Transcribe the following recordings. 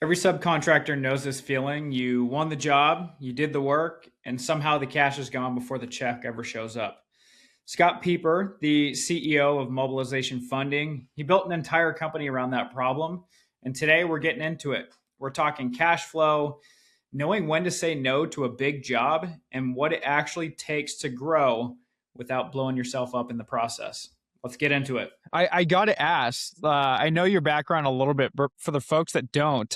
Every subcontractor knows this feeling. You won the job, you did the work, and somehow the cash is gone before the check ever shows up. Scott Peper, the CEO of Mobilization Funding, he built an entire company around that problem. And today we're getting into it. We're talking cash flow, knowing when to say no to a big job, and what it actually takes to grow without blowing yourself up in the process. Let's get into it. I got to ask, I know your background a little bit, but for the folks that don't,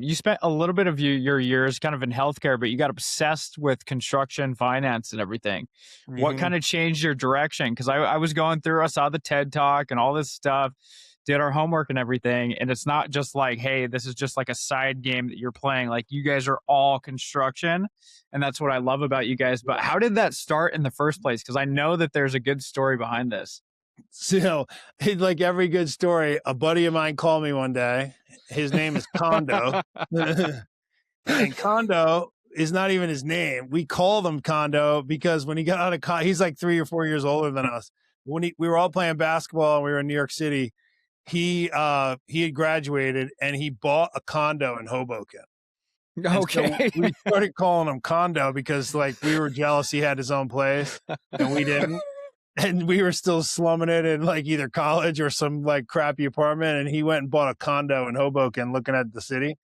you spent a little bit of your years kind of in healthcare, but you got obsessed with construction, finance, and everything. What kind of changed your direction? Because I was going through, I saw the TED Talk and all this stuff, did our homework and everything. And it's not just like, hey, this is just like a side game that you're playing. Like you guys are all construction. And that's what I love about you guys. But how did that start in the first place? Because I know that there's a good story behind this. So, like every good story, a buddy of mine called me one day. His name is Kondo. And Kondo is not even his name. We call him Kondo because when he got out of college, he's like 3 or 4 years older than us. When we were all playing basketball and we were in New York City, he had graduated and he bought a condo in Hoboken. Okay. So we started calling him Kondo because like we were jealous he had his own place and we didn't. And we were still slumming it in like either college or some like crappy apartment. And he went and bought a condo in Hoboken looking at the city.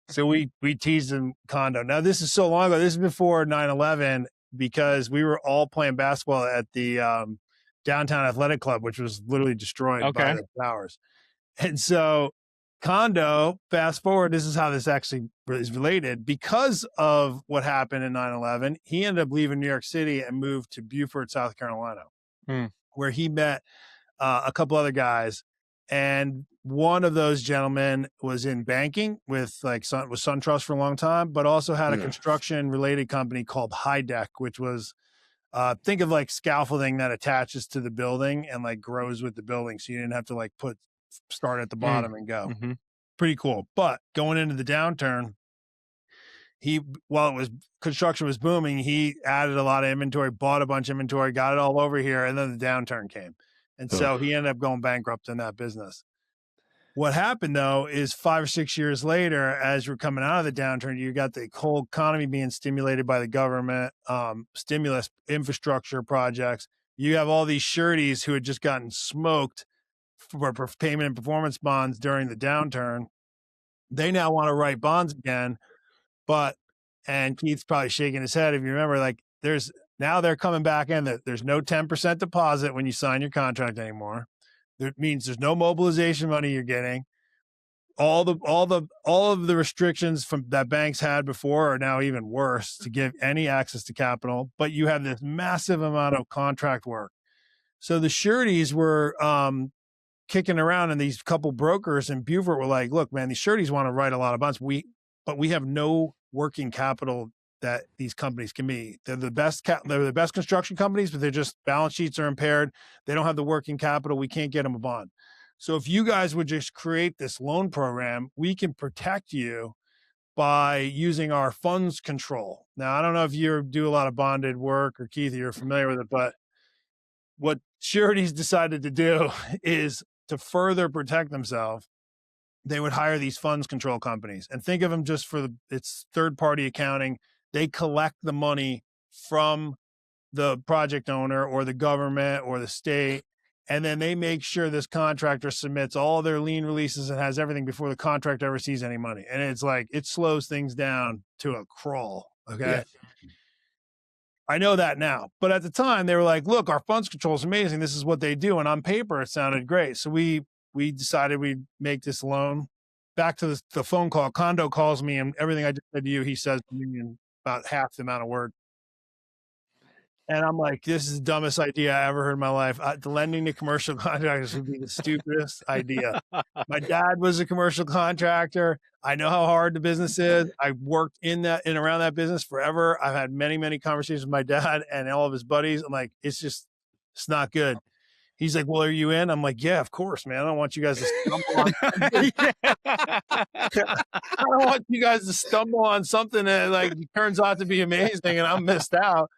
So we teased him Kondo. Now, this is so long ago. This is before 9/11 because we were all playing basketball at the downtown athletic club, which was literally destroyed by the towers. And so Kondo, fast forward, this is how this actually is related. Because of what happened in 9/11, he ended up leaving New York City and moved to Beaufort, South Carolina. Where he met a couple other guys. And one of those gentlemen was in banking with SunTrust for a long time, but also had a construction related company called High Deck, which was think of like scaffolding that attaches to the building and like grows with the building. So you didn't have to like start at the bottom and go. Pretty cool. But going into the downturn, while construction was booming, he added a lot of inventory, bought a bunch of inventory, got it all over here, and then the downturn came. And so he ended up going bankrupt in that business. What happened though is 5 or 6 years later, as you're coming out of the downturn, you got the whole economy being stimulated by the government, stimulus, infrastructure projects. You have all these sureties who had just gotten smoked for payment and performance bonds during the downturn. They now want to write bonds again. And Keith's probably shaking his head if you remember, like now they're coming back in that there's no 10% deposit when you sign your contract anymore. That means there's no mobilization money you're getting. All of the restrictions from that banks had before are now even worse to give any access to capital, but you have this massive amount of contract work. So the sureties were kicking around, and these couple brokers in Beaufort were like, look, man, these sureties want to write a lot of bonds. But we have no working capital that these companies can be. They're the best construction companies, but they're just balance sheets are impaired. They don't have the working capital. We can't get them a bond. So if you guys would just create this loan program, we can protect you by using our funds control. Now, I don't know if you do a lot of bonded work or Keith, you're familiar with it, but what sureties decided to do is to further protect themselves. They would hire these funds control companies, and think of them just for it's third-party accounting. They collect the money from the project owner or the government or the state, and then they make sure this contractor submits all their lien releases and has everything before the contractor ever sees any money. And it's like, it slows things down to a crawl. Okay. Yeah. I know that now, but at the time they were like, look, our funds control is amazing. This is what they do. And on paper, it sounded great. So we decided we'd make this loan. Back to the phone call, Kondo calls me, and everything I just said to you, he says to me in about half the amount of words. And I'm like, this is the dumbest idea I ever heard in my life. The lending to commercial contractors would be the stupidest idea. My dad was a commercial contractor. I know how hard the business is. I worked in around that business forever. I've had many, many conversations with my dad and all of his buddies. I'm like, it's not good. He's like, well, are you in? I'm like, yeah, of course, man. I don't want you guys to stumble on I don't want you guys to stumble on something that like turns out to be amazing and I'm missed out.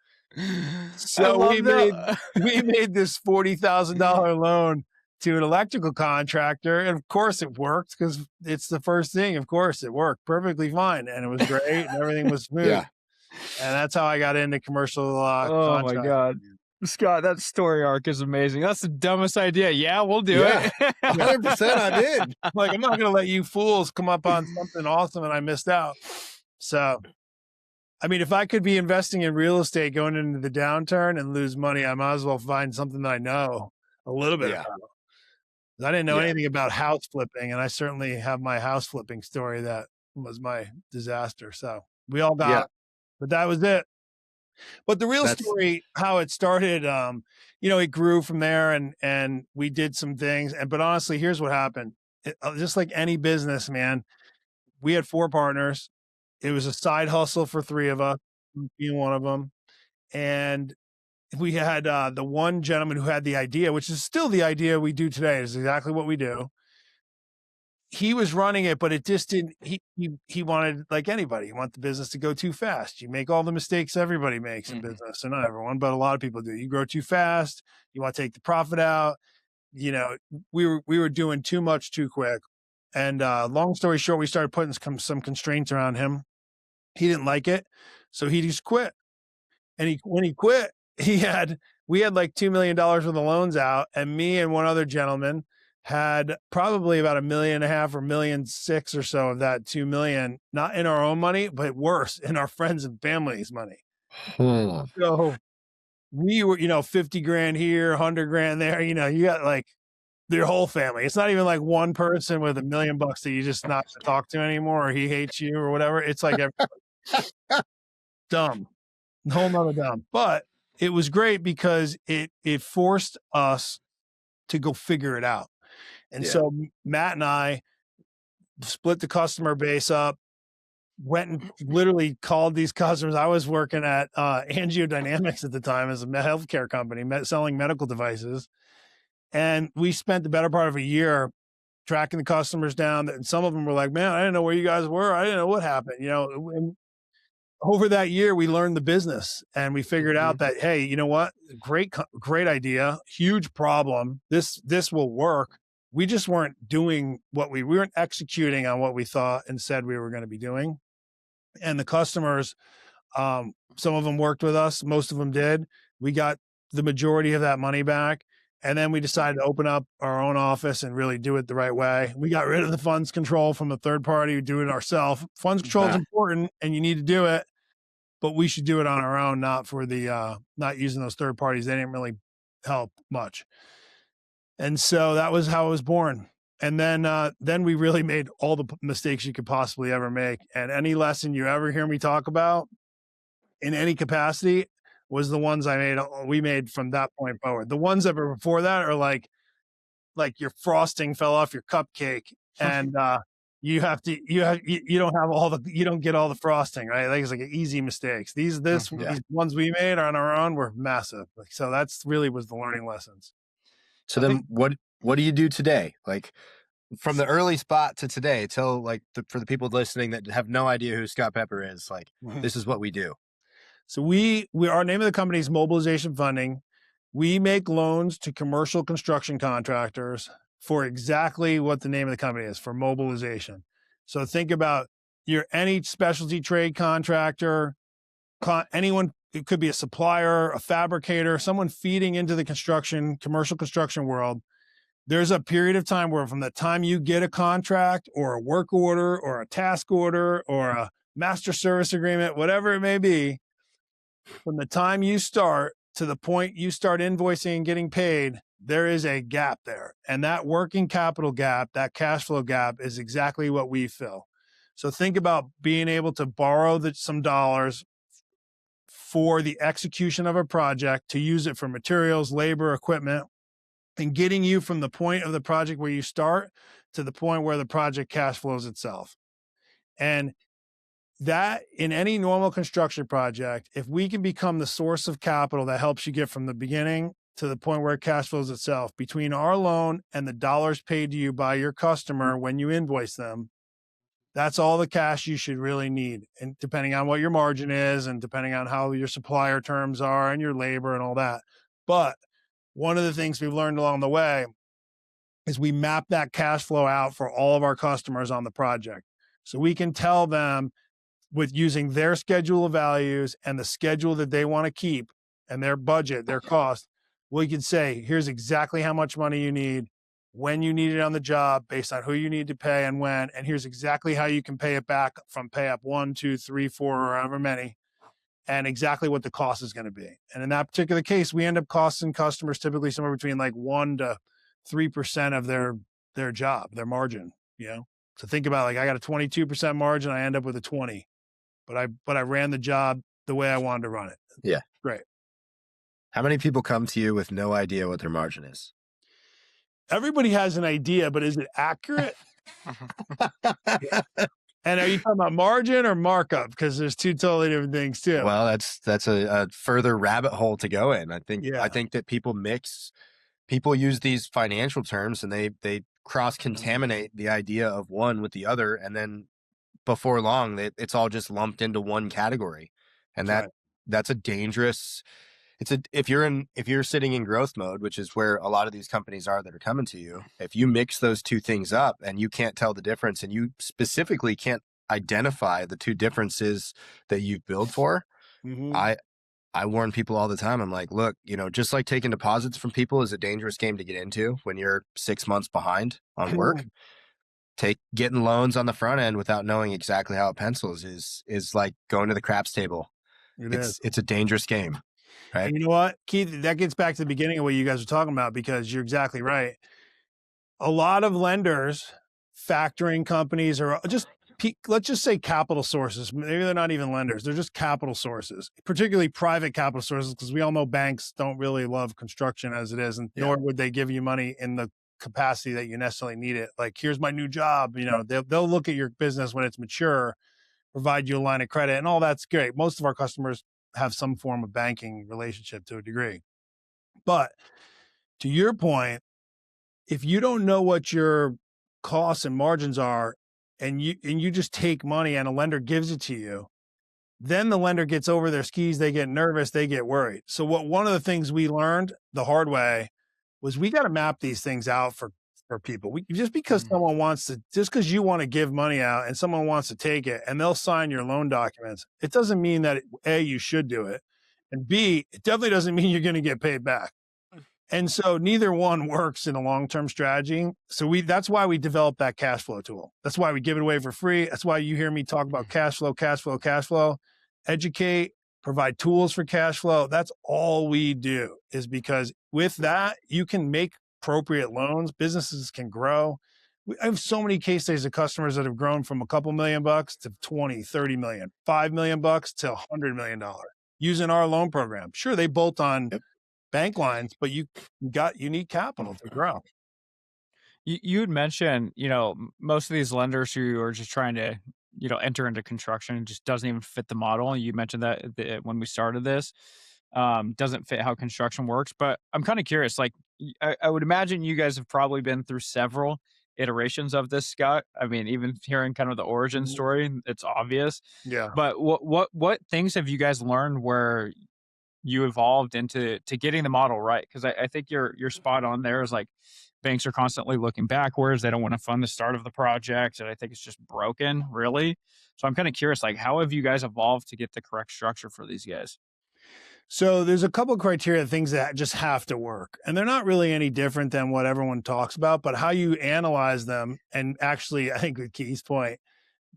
So we made this $40,000 loan to an electrical contractor. And of course it worked because it's the first thing. Of course it worked perfectly fine. And it was great and everything was smooth. Yeah. And that's how I got into commercial Oh my contracting. God. Scott, that story arc is amazing. That's the dumbest idea. Yeah, we'll do it. 100% I did. Like, I'm not going to let you fools come up on something awesome and I missed out. So, I mean, if I could be investing in real estate going into the downturn and lose money, I might as well find something that I know a little bit about. I didn't know anything about house flipping, and I certainly have my house flipping story that was my disaster. So we all got it, but that was it. But the real story, how it started, it grew from there and we did some things. But honestly, here's what happened. Just like any business, man, we had 4 partners. It was a side hustle for 3 of us, being one of them. And we had the one gentleman who had the idea, which is still the idea we do today. Is exactly what we do. He was running it, but it just didn't, he wanted, like anybody, you want the business to go too fast. You make all the mistakes everybody makes in business, and not everyone, but a lot of people do. You grow too fast. You want to take the profit out. We were doing too much too quick. And long story short, we started putting some constraints around him. He didn't like it. So he just quit. And when he quit, we had like $2 million worth of loans out, and me and one other gentleman had probably about $1.5 million or $1.6 million or so of that 2 million, not in our own money, but worse, in our friends and family's money. So we were, 50 grand here, 100 grand there, you got like their whole family. It's not even like one person with $1 million that you just not to talk to anymore, or he hates you or whatever. It's like everybody. Dumb, whole nother dumb. But it was great because it forced us to go figure it out. And so Matt and I split the customer base up, went and literally called these customers. I was working at Angiodynamics at the time as a healthcare company, selling medical devices. And we spent the better part of a year tracking the customers down. And some of them were like, man, I didn't know where you guys were. I didn't know what happened. And over that year, we learned the business and we figured out that, hey, you know what? Great idea. Huge problem. This will work. We just weren't doing we weren't executing on what we thought and said we were going to be doing. And the customers, some of them worked with us. Most of them did. We got the majority of that money back. And then we decided to open up our own office and really do it the right way. We got rid of the funds control from a third party. We do it ourselves. Funds control is important and you need to do it, but we should do it on our own, not for not using those third parties. They didn't really help much. And so that was how it was born. And then we really made all the mistakes you could possibly ever make. And any lesson you ever hear me talk about in any capacity was the ones we made from that point forward. The ones that were before that are like your frosting fell off your cupcake and you don't get all the frosting, right? Like it's like easy mistakes. These ones we made on our own were massive. So that's really was the learning lessons. So then what do you do today? Like from the early spot to today, tell for the people listening that have no idea who Scott Peper is, this is what we do. So our name of the company is Mobilization Funding. We make loans to commercial construction contractors for exactly what the name of the company is, for mobilization. So think about any specialty trade contractor, anyone. It could be a supplier, a fabricator, someone feeding into the commercial construction world. There's a period of time where from the time you get a contract or a work order or a task order or a master service agreement, whatever it may be, from the time you start to the point you start invoicing and getting paid, there is a gap there. And that working capital gap, that cash flow gap is exactly what we fill. So think about being able to borrow some dollars for the execution of a project, to use it for materials, labor, equipment, and getting you from the point of the project where you start to the point where the project cash flows itself. And that in any normal construction project, if we can become the source of capital that helps you get from the beginning to the point where it cash flows itself, between our loan and the dollars paid to you by your customer when you invoice them, that's all the cash you should really need. And depending on what your margin is and depending on how your supplier terms are and your labor and all that. But one of the things we've learned along the way is we map that cash flow out for all of our customers on the project. So we can tell them with using their schedule of values and the schedule that they want to keep and their budget, their cost, we can say, here's exactly how much money you need, when you need it on the job based on who you need to pay and when, and here's exactly how you can pay it back from pay up 1, 2, 3, 4, or however many, and exactly what the cost is going to be. And in that particular case, we end up costing customers typically somewhere between like 1 to 3% of their job, their margin, you know? So think about like, I got a 22% margin, I end up with a 20, but I ran the job the way I wanted to run it. Yeah. Great. How many people come to you with no idea what their margin is? Everybody has an idea, but is it accurate? And are you talking about margin or markup? Because there's two totally different things too. Well, that's a further rabbit hole to go in. I think that people use these financial terms and they cross contaminate the idea of one with the other, and then before long it's all just lumped into one category, and that's a dangerous. If you're sitting in growth mode, which is where a lot of these companies are that are coming to you, if you mix those two things up and you can't tell the difference, and you specifically can't identify the two differences that you've billed for, I warn people all the time. I'm like, look, just like taking deposits from people is a dangerous game to get into when you're 6 months behind on work. Getting loans on the front end without knowing exactly how it pencils is like going to the craps table. It's a dangerous game. Right. And you know what, Keith, that gets back to the beginning of what you guys were talking about, because you're exactly right. A lot of lenders, factoring companies, or let's just say capital sources. Maybe they're not even lenders. They're just capital sources, particularly private capital sources, because we all know banks don't really love construction as it is, and nor would they give you money in the capacity that you necessarily need it. Like, here's my new job. They'll look at your business when it's mature, provide you a line of credit, and all that's great. Most of our customers have some form of banking relationship to a degree. But to your point, if you don't know what your costs and margins are, and you just take money and a lender gives it to you, then the lender gets over their skis, they get nervous, they get worried. So one of the things we learned the hard way was we got to map these things out for people. Just because someone wants to, just because you want to give money out and someone wants to take it and they'll sign your loan documents, it doesn't mean that A, you should do it, and B, it definitely doesn't mean you're going to get paid back. And so neither one works in a long-term strategy. So that's why we developed that cash flow tool. That's why we give it away for free. That's why you hear me talk about cash flow, educate, provide tools for cash flow. That's all we do, is because with that, you can make appropriate loans. Businesses can grow. I have so many case studies of customers that have grown from a couple $1 million to 20, 30 million, $5 million to $100 million using our loan program. Sure, they bolt on bank lines, but you need capital to grow. You had mentioned, most of these lenders who are just trying to, enter into construction just doesn't even fit the model. You mentioned that when we started this, doesn't fit how construction works. But I'm kind of curious, like, I would imagine you guys have probably been through several iterations of this, Scott. I mean, even hearing kind of the origin story, it's obvious. Yeah. But what things have you guys learned where you evolved into getting the model right? Because I think you're spot on there. Is like, banks are constantly looking backwards. They don't want to fund the start of the project. And I think it's just broken, really. So I'm kind of curious, like, how have you guys evolved to get the correct structure for these guys? So there's a couple of criteria, things that just have to work. And they're not really any different than what everyone talks about, but how you analyze them and actually, I think with Keith's point,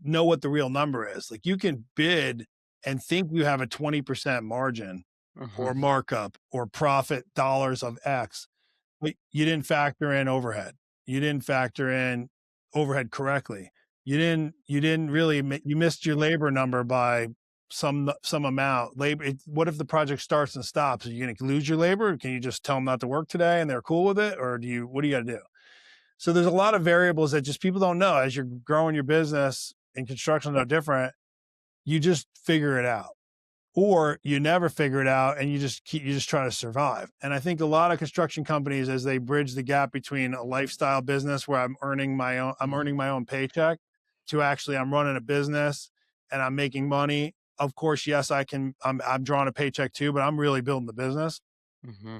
know what the real number is. Like, you can bid and think you have a 20% margin or markup or profit dollars of X, but you didn't factor in overhead. You didn't factor in overhead correctly. You didn't really, you missed your labor number by some amount. Labor. What if the project starts and stops? Are you going to lose your labor? Can you just tell them not to work today and they're cool with it? Or what do you got to do? So there's a lot of variables that just people don't know. As you're growing your business, and construction is no different, you just figure it out. Or you never figure it out and you just try to survive. And I think a lot of construction companies, as they bridge the gap between a lifestyle business where I'm earning my own paycheck, to actually I'm running a business and I'm making money. Of course, yes, I'm drawing a paycheck too, but I'm really building the business.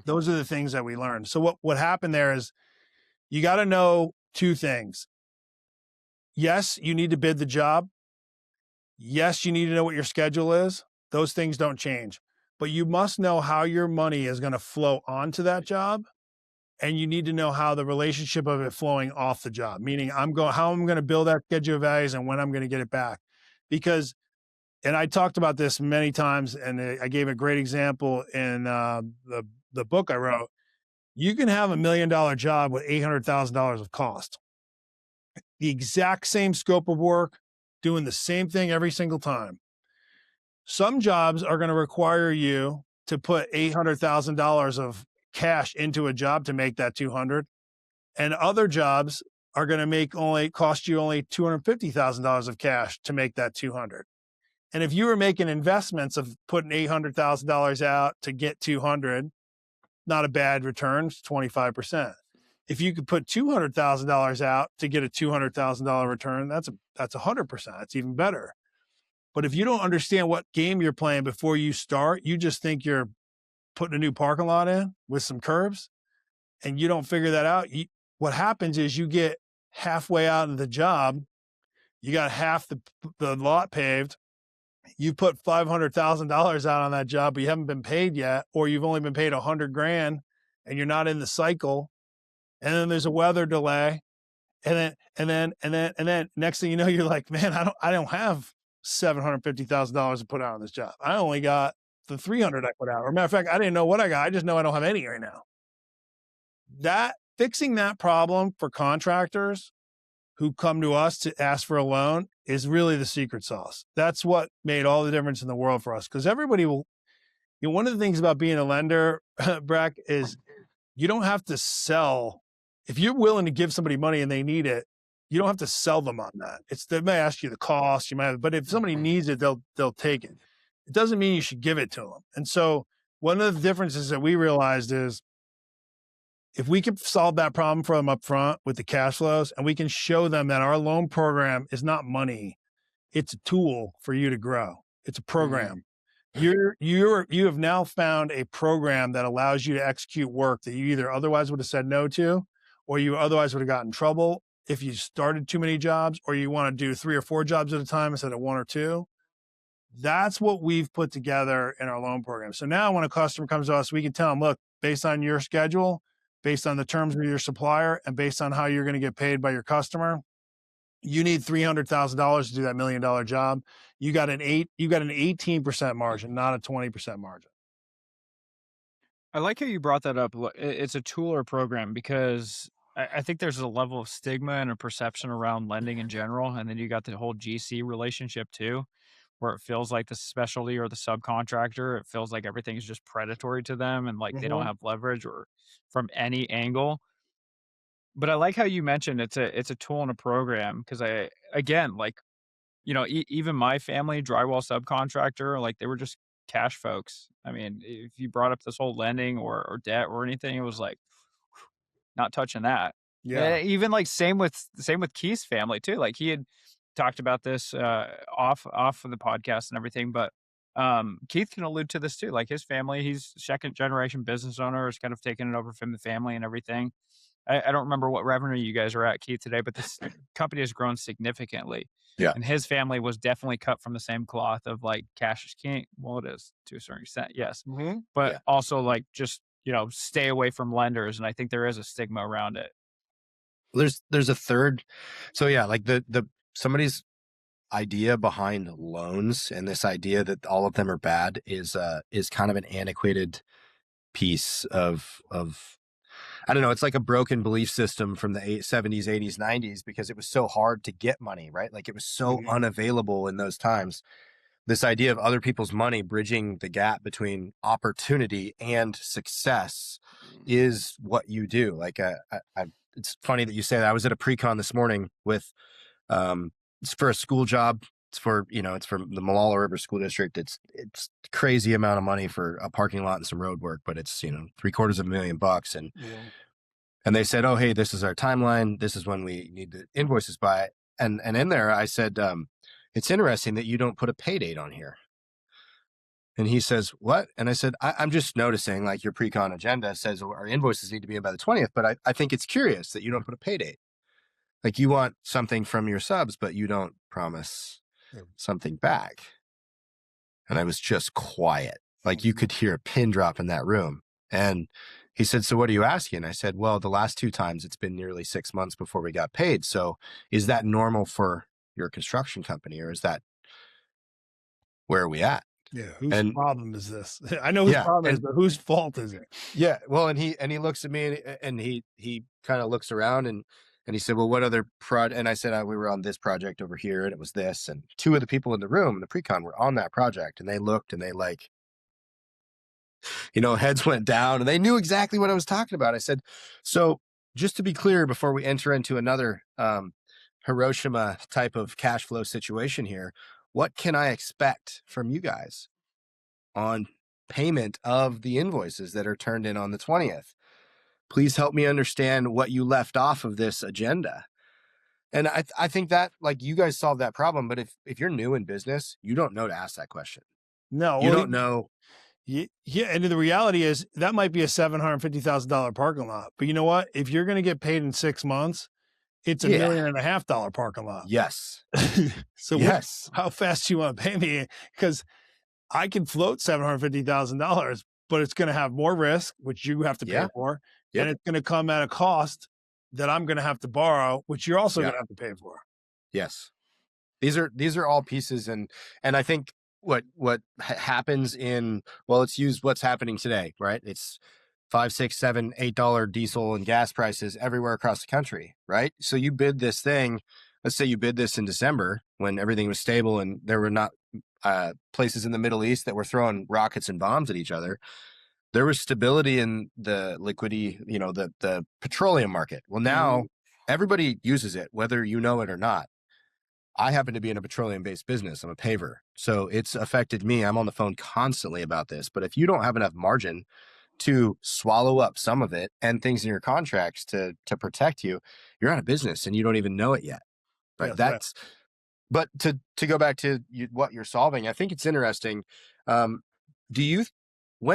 Those are the things that we learned. So what happened there is You got to know two things. Yes, you need to bid the job. Yes, you need to know what your schedule is. Those things don't change. But you must know how your money is going to flow onto that job. And you need to know how the relationship of it flowing off the job, meaning how I'm going to build that schedule of values and when I'm going to get it back. Because, and I talked about this many times, and I gave a great example in the book I wrote. You can have $1 million job with $800,000 of cost. The exact same scope of work, doing the same thing every single time. Some jobs are going to require you to put $800,000 of cash into a job to make that 200, and other jobs are going to cost you only $250,000 of cash to make that 200. And if you were making investments of putting $800,000 out to get 200, not a bad return, 25%. If you could put $200,000 out to get a $200,000 return, that's 100%. That's even better. But if you don't understand what game you're playing before you start, you just think you're putting a new parking lot in with some curbs, and you don't figure that out. What happens is you get halfway out of the job, you got half the lot paved, you put $500,000 out on that job, but you haven't been paid yet, or you've only been paid $100,000 and you're not in the cycle. And then there's a weather delay. And then next thing you know, you're like, man, I don't have $750,000 to put out on this job. I only got the $300 I put out. Or matter of fact, I didn't know what I got. I just know I don't have any right now. Fixing that problem for contractors who come to us to ask for a loan is really the secret sauce. That's what made all the difference in the world for us. Because everybody will, one of the things about being a lender, Breck, is you don't have to sell. If you're willing to give somebody money and they need it, you don't have to sell them on that. They may ask you the cost, but if somebody needs it, they'll take it. It doesn't mean you should give it to them. And so one of the differences that we realized is, if we can solve that problem for them up front with the cash flows, and we can show them that our loan program is not money, it's a tool for you to grow. It's a program. You have now found a program that allows you to execute work that you either otherwise would have said no to, or you otherwise would have gotten in trouble if you started too many jobs, or you want to do 3 or 4 jobs at a time instead of 1 or 2. That's what we've put together in our loan program. So now when a customer comes to us, we can tell them, look, based on your schedule, based on the terms of your supplier, and based on how you're going to get paid by your customer, you need $300,000 to do that $1 million job. You got an 18% margin, not a 20% margin. I like how you brought that up. It's a tool or program, because I think there's a level of stigma and a perception around lending in general. And then you got the whole GC relationship too, where it feels like the specialty or the subcontractor, it feels like everything's just predatory to them, and like they don't have leverage or from any angle. But I like how you mentioned it's a tool and a program, because even my family, drywall subcontractor, like they were just cash folks. I mean, if you brought up this whole lending or debt or anything, it was like, not touching that. Yeah. Even like same with Keith's family too. Like he had talked about this off of the podcast and everything, but Keith can allude to this too. Like his family, he's second generation business owner, has kind of taken it over from the family and everything. I don't remember what revenue you guys are at, Keith, today, but this company has grown significantly. Yeah. And his family was definitely cut from the same cloth of like cash is king. Well, it is to a certain extent, yes. But also like just, stay away from lenders. And I think there is a stigma around it. There's a third. So yeah, like the somebody's idea behind loans and this idea that all of them are bad is kind of an antiquated piece of I don't know. It's like a broken belief system from the 70s, 80s, 90s, because it was so hard to get money, right? Like it was so unavailable in those times. This idea of other people's money bridging the gap between opportunity and success is what you do. Like it's funny that you say that. I was at a pre-con this morning with, it's for a school job. It's for, it's from the Malala River School District. It's crazy amount of money for a parking lot and some road work, but it's, $750,000. And they said, oh, hey, this is our timeline. This is when we need the invoices by. And in there, I said, it's interesting that you don't put a pay date on here. And he says, what? And I said, I'm just noticing like your pre-con agenda says our invoices need to be in by the 20th, but I think it's curious that you don't put a pay date. Like you want something from your subs, but you don't promise something back. And I was just quiet. Like you could hear a pin drop in that room. And he said, so what are you asking? I said, well, the last 2 times it's been nearly 6 months before we got paid. So is that normal for your construction company, or is that, where are we at? Yeah. Whose problem is this? I know whose problem is, but whose fault is it? Yeah. Well, and he looks at me and he kind of looks around and he said, well, what other and I said, we were on this project over here and it was this. And 2 of the people in the room, the pre-con, were on that project, and they looked and they like, heads went down and they knew exactly what I was talking about. I said, so just to be clear, before we enter into another Hiroshima type of cash flow situation here, what can I expect from you guys on payment of the invoices that are turned in on the 20th? Please help me understand what you left off of this agenda. And I think that like you guys solved that problem, but if you're new in business, you don't know to ask that question. No, you don't know. Yeah, and the reality is that might be a $750,000 parking lot, but you know what? If you're going to get paid in 6 months, it's $1.5 million parking lot. Yes. So yes. How fast do you want to pay me? Because I can float $750,000, but it's going to have more risk, which you have to pay for, and it's going to come at a cost that I'm going to have to borrow, which you're also going to have to pay for. Yes, these are all pieces, and I think what happens in, well, let's use what's happening today, right? It's $5, $6, $7, $8 diesel and gas prices everywhere across the country, right? So you bid this thing. Let's say you bid this in December when everything was stable and there were not places in the Middle East that were throwing rockets and bombs at each other. There was stability in the liquidity, the petroleum market. Well, now everybody uses it, whether you know it or not. I happen to be in a petroleum-based business. I'm a paver. So it's affected me. I'm on the phone constantly about this. But if you don't have enough margin to swallow up some of it and things in your contracts to protect you, you're out of business and you don't even know it yet. Right. That's right. But to go back to what you're solving, I think it's interesting. When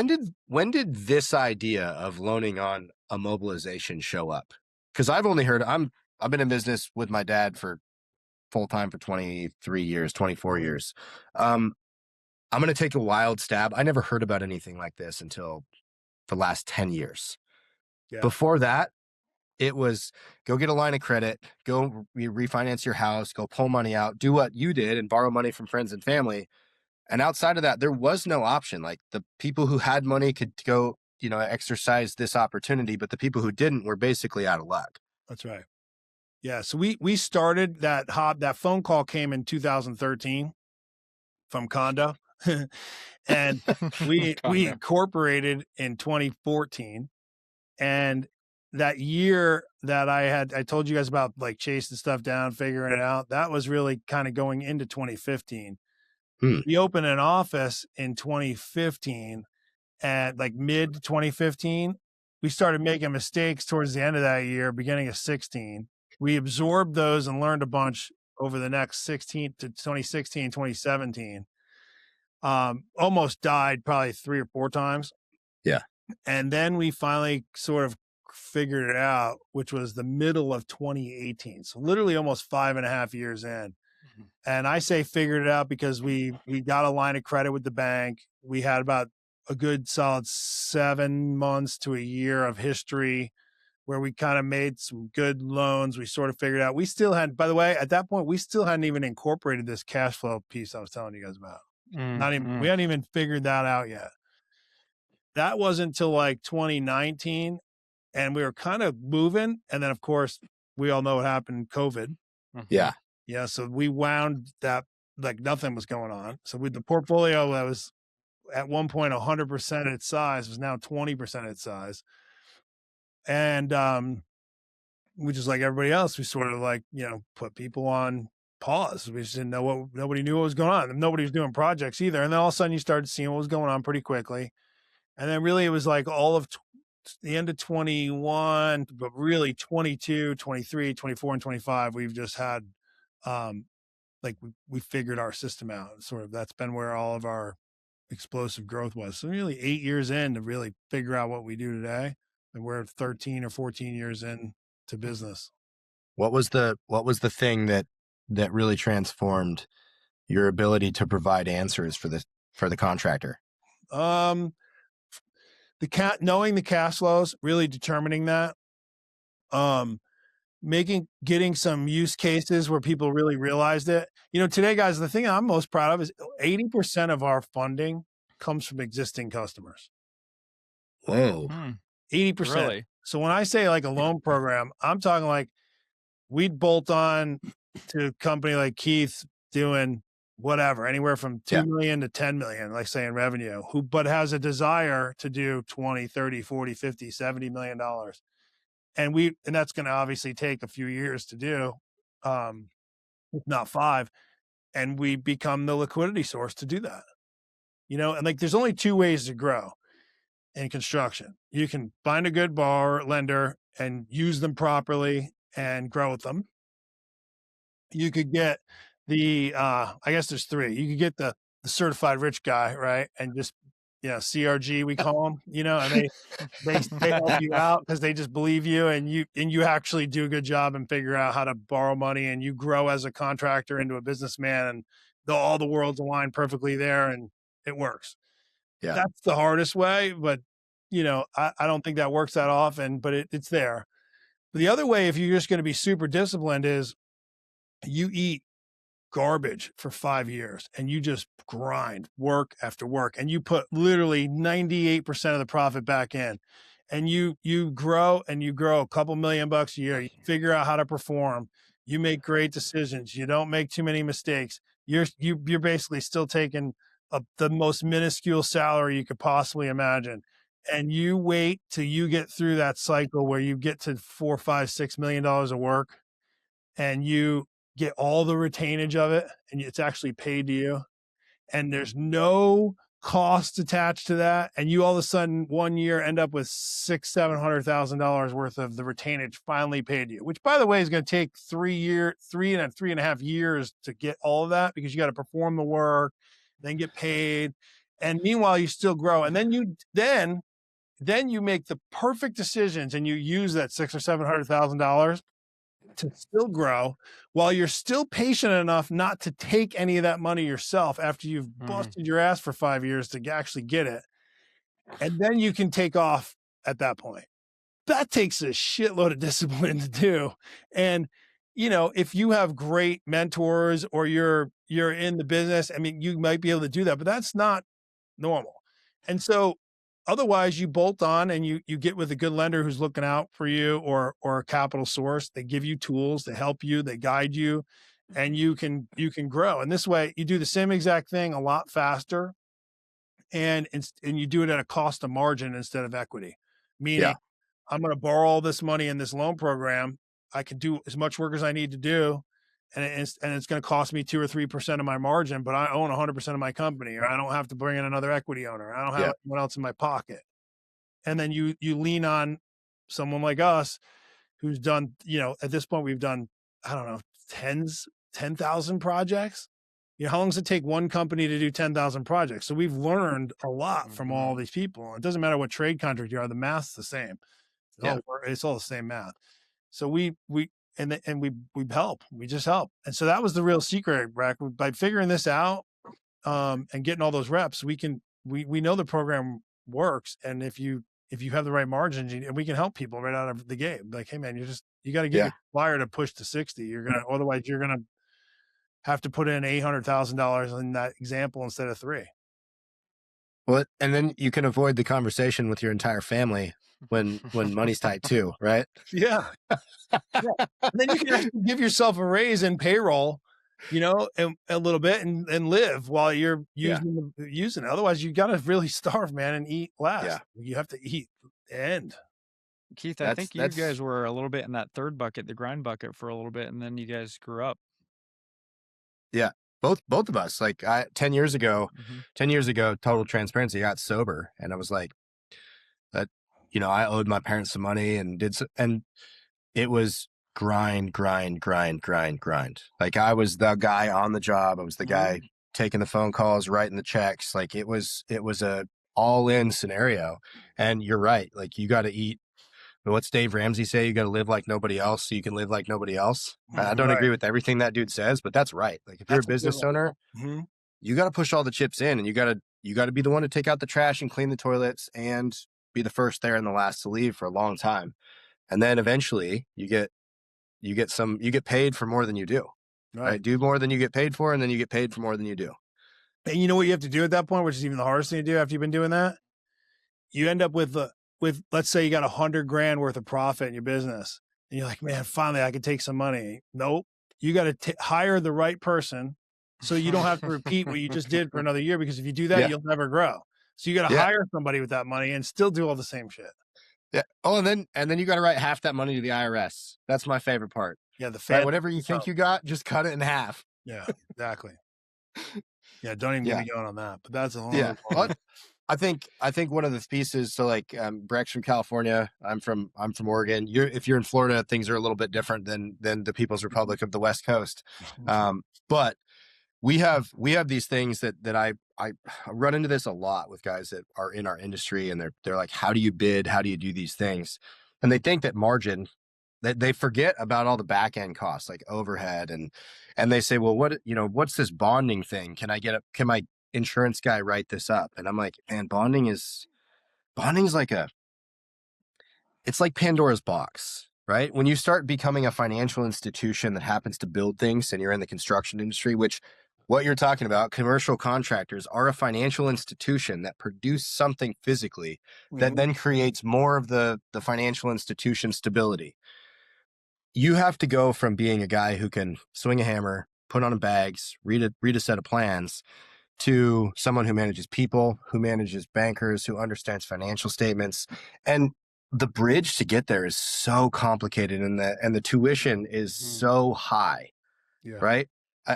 did this idea of loaning on a mobilization show up? Because I've only heard, I've been in business with my dad for full-time for 23 years, 24 years. I'm going to take a wild stab. I never heard about anything like this until the last 10 years. Yeah. Before that, it was go get a line of credit, go refinance your house, go pull money out, do what you did and borrow money from friends and family. And outside of that, there was no option. Like the people who had money could go, exercise this opportunity, but the people who didn't were basically out of luck. That's right. Yeah. So we started that phone call came in 2013 from Condo. And we incorporated in 2014. And that year that I told you guys about like chasing stuff down, figuring it out, that was really kind of going into 2015. We opened an office in 2015, and like mid 2015, we started making mistakes towards the end of that year, beginning of 16. We absorbed those and learned a bunch over the next 16 to 2016, 2017. Almost died probably 3 or 4 times. Yeah. And then we finally sort of figured it out, which was the middle of 2018. So literally almost 5.5 years in. And I say figured it out because we got a line of credit with the bank. We had about a good solid 7 months to a year of history where we kind of made some good loans. We sort of figured out. We still had, by the way, at that point, we still hadn't even incorporated this cash flow piece I was telling you guys about. We hadn't even figured that out yet. That wasn't until like 2019, and we were kind of moving. And then, of course, we all know what happened, COVID. Yeah. Yeah. So we wound that like nothing was going on. So with the portfolio that was at one point 100% its size was now 20% its size. And we just like everybody else, we sort of like, put people on pause. We just didn't know nobody knew what was going on. Nobody was doing projects either. And then all of a sudden you started seeing what was going on pretty quickly. And then really it was like all of the end of 21, but really 22, 23, 24, and 25, we've just had, like we figured our system out. Sort of that's been where all of our explosive growth was. So really 8 years in to really figure out what we do today. And we're 13 or 14 years in to business. What was the thing that really transformed your ability to provide answers for the contractor? Knowing the cash flows, really determining that. Getting some use cases where people really realized it. Today, guys, the thing I'm most proud of is 80% of our funding comes from existing customers. Whoa. 80%. Really? So when I say like a loan program, I'm talking like we'd bolt on to a company like Keith doing whatever, anywhere from 2 million to 10 million, like say in revenue, but has a desire to do 20, 30, 40, 50, $70 million. And that's going to obviously take a few years to do, if not 5. And we become the liquidity source to do that, and like, there's only 2 ways to grow in construction. You can find a good borrower, lender, and use them properly and grow with them. You could get I guess there's 3. You could get the certified rich guy, right? And just, CRG, we call them, and they help you out because they just believe you, and you actually do a good job and figure out how to borrow money, and you grow as a contractor into a businessman, and all the worlds align perfectly there, and it works. Yeah. That's the hardest way, but I don't think that works that often, but it's there. But the other way, if you're just going to be super disciplined, is you eat garbage for 5 years and you just grind work after work, and you put literally 98% of the profit back in, and you grow a couple $1 million a year. You figure out how to perform. You make great decisions. You don't make too many mistakes. You're basically still taking the most minuscule salary you could possibly imagine. And you wait till you get through that cycle where you get to $4, $5, $6 million of work, and you get all the retainage of it, and it's actually paid to you, and there's no cost attached to that. And you all of a sudden 1 year end up with $600,000-$700,000 worth of the retainage finally paid to you, which, by the way, is going to take 3.5 years to get all of that, because you got to perform the work, then get paid. And meanwhile, you still grow. And then you make the perfect decisions, and you use that $600,000 or $700,000 to still grow, while you're still patient enough not to take any of that money yourself after you've busted your ass for 5 years to actually get it. And then you can take off at that point. That takes a shitload of discipline to do. And, if you have great mentors, or you're in the business, I mean, you might be able to do that, but that's not normal. And so otherwise, you bolt on and you get with a good lender who's looking out for you, or a capital source. They give you tools, they help you, they guide you, and you can grow. And this way, you do the same exact thing a lot faster, and you do it at a cost of margin instead of equity. Meaning, I'm going to borrow all this money in this loan program. I can do as much work as I need to do, and it's going to cost me 2 or 3% of my margin, but I own 100% of my company, or I don't have to bring in another equity owner. I don't have anyone else in my pocket. And then you lean on someone like us, who's done, at this point, we've done, I don't know, 10,000 projects. How long does it take one company to do 10,000 projects? So we've learned a lot from all these people. It doesn't matter what trade contract you are, the math's the same. It's all the same math. So we help. We just help. And so that was the real secret, Brack. By figuring this out, and getting all those reps, we know the program works. And if you have the right margins, and we can help people right out of the gate. Like, hey man, you got to get your supplier to push to 60. Otherwise you're going to have to put in $800,000 in that example instead of 3. Well, and then you can avoid the conversation with your entire family when money's tight too, right? Yeah. And then you can actually give yourself a raise in payroll, and a little bit, and live while you're using it. Otherwise, you got to really starve, man, and eat last. Yeah. You have to eat and. Keith, I think you guys were a little bit in that third bucket, the grind bucket, for a little bit, and then you guys grew up. Yeah. Both of us, like 10 years ago, total transparency, I got sober, and I was like, that, I owed my parents some money, and and it was grind. Like, I was the guy on the job. I was the guy taking the phone calls, writing the checks. Like it was a all in scenario. And you're right. Like you got to eat. What's Dave Ramsey say? You got to live like nobody else so you can live like nobody else. I don't agree with everything that dude says, but that's right. Like if you're a business owner, you got to push all the chips in, and you got to be the one to take out the trash and clean the toilets and be the first there and the last to leave for a long time. And then eventually you get paid for more than you do. Right? Do more than you get paid for, and then you get paid for more than you do. And you know what you have to do at that point, which is even the hardest thing to do after you've been doing that? You end up with let's say you got $100,000 worth of profit in your business, and you're like, man, finally I can take some money. Nope. You got to hire the right person so you don't have to repeat what you just did for another year, because if you do that, you'll never grow. So you got to hire somebody with that money and still do all the same shit. Yeah. Oh, and then you got to write half that money to the IRS. That's my favorite part. Yeah. Whatever you think you got, just cut it in half. Yeah, exactly. Yeah. Don't even get me going on that, but that's a whole other point. I think one of the pieces, so like Breck's from California, I'm from Oregon. If you're in Florida, things are a little bit different than the People's Republic of the West Coast. But we have these things that I run into this a lot with guys that are in our industry, and they're like, how do you bid? How do you do these things? And they think that margin, that they forget about all the back end costs like overhead, and they say, well, what's this bonding thing? Can my insurance guy write this up? And I'm like, man, bonding's like it's like Pandora's box, right? When you start becoming a financial institution that happens to build things, and you're in the construction industry, which what you're talking about, commercial contractors are a financial institution that produce something physically that then creates more of the financial institution stability. You have to go from being a guy who can swing a hammer, put on bags, read a set of plans, to someone who manages people, who manages bankers, who understands financial statements. And the bridge to get there is so complicated, and the tuition is so high, right?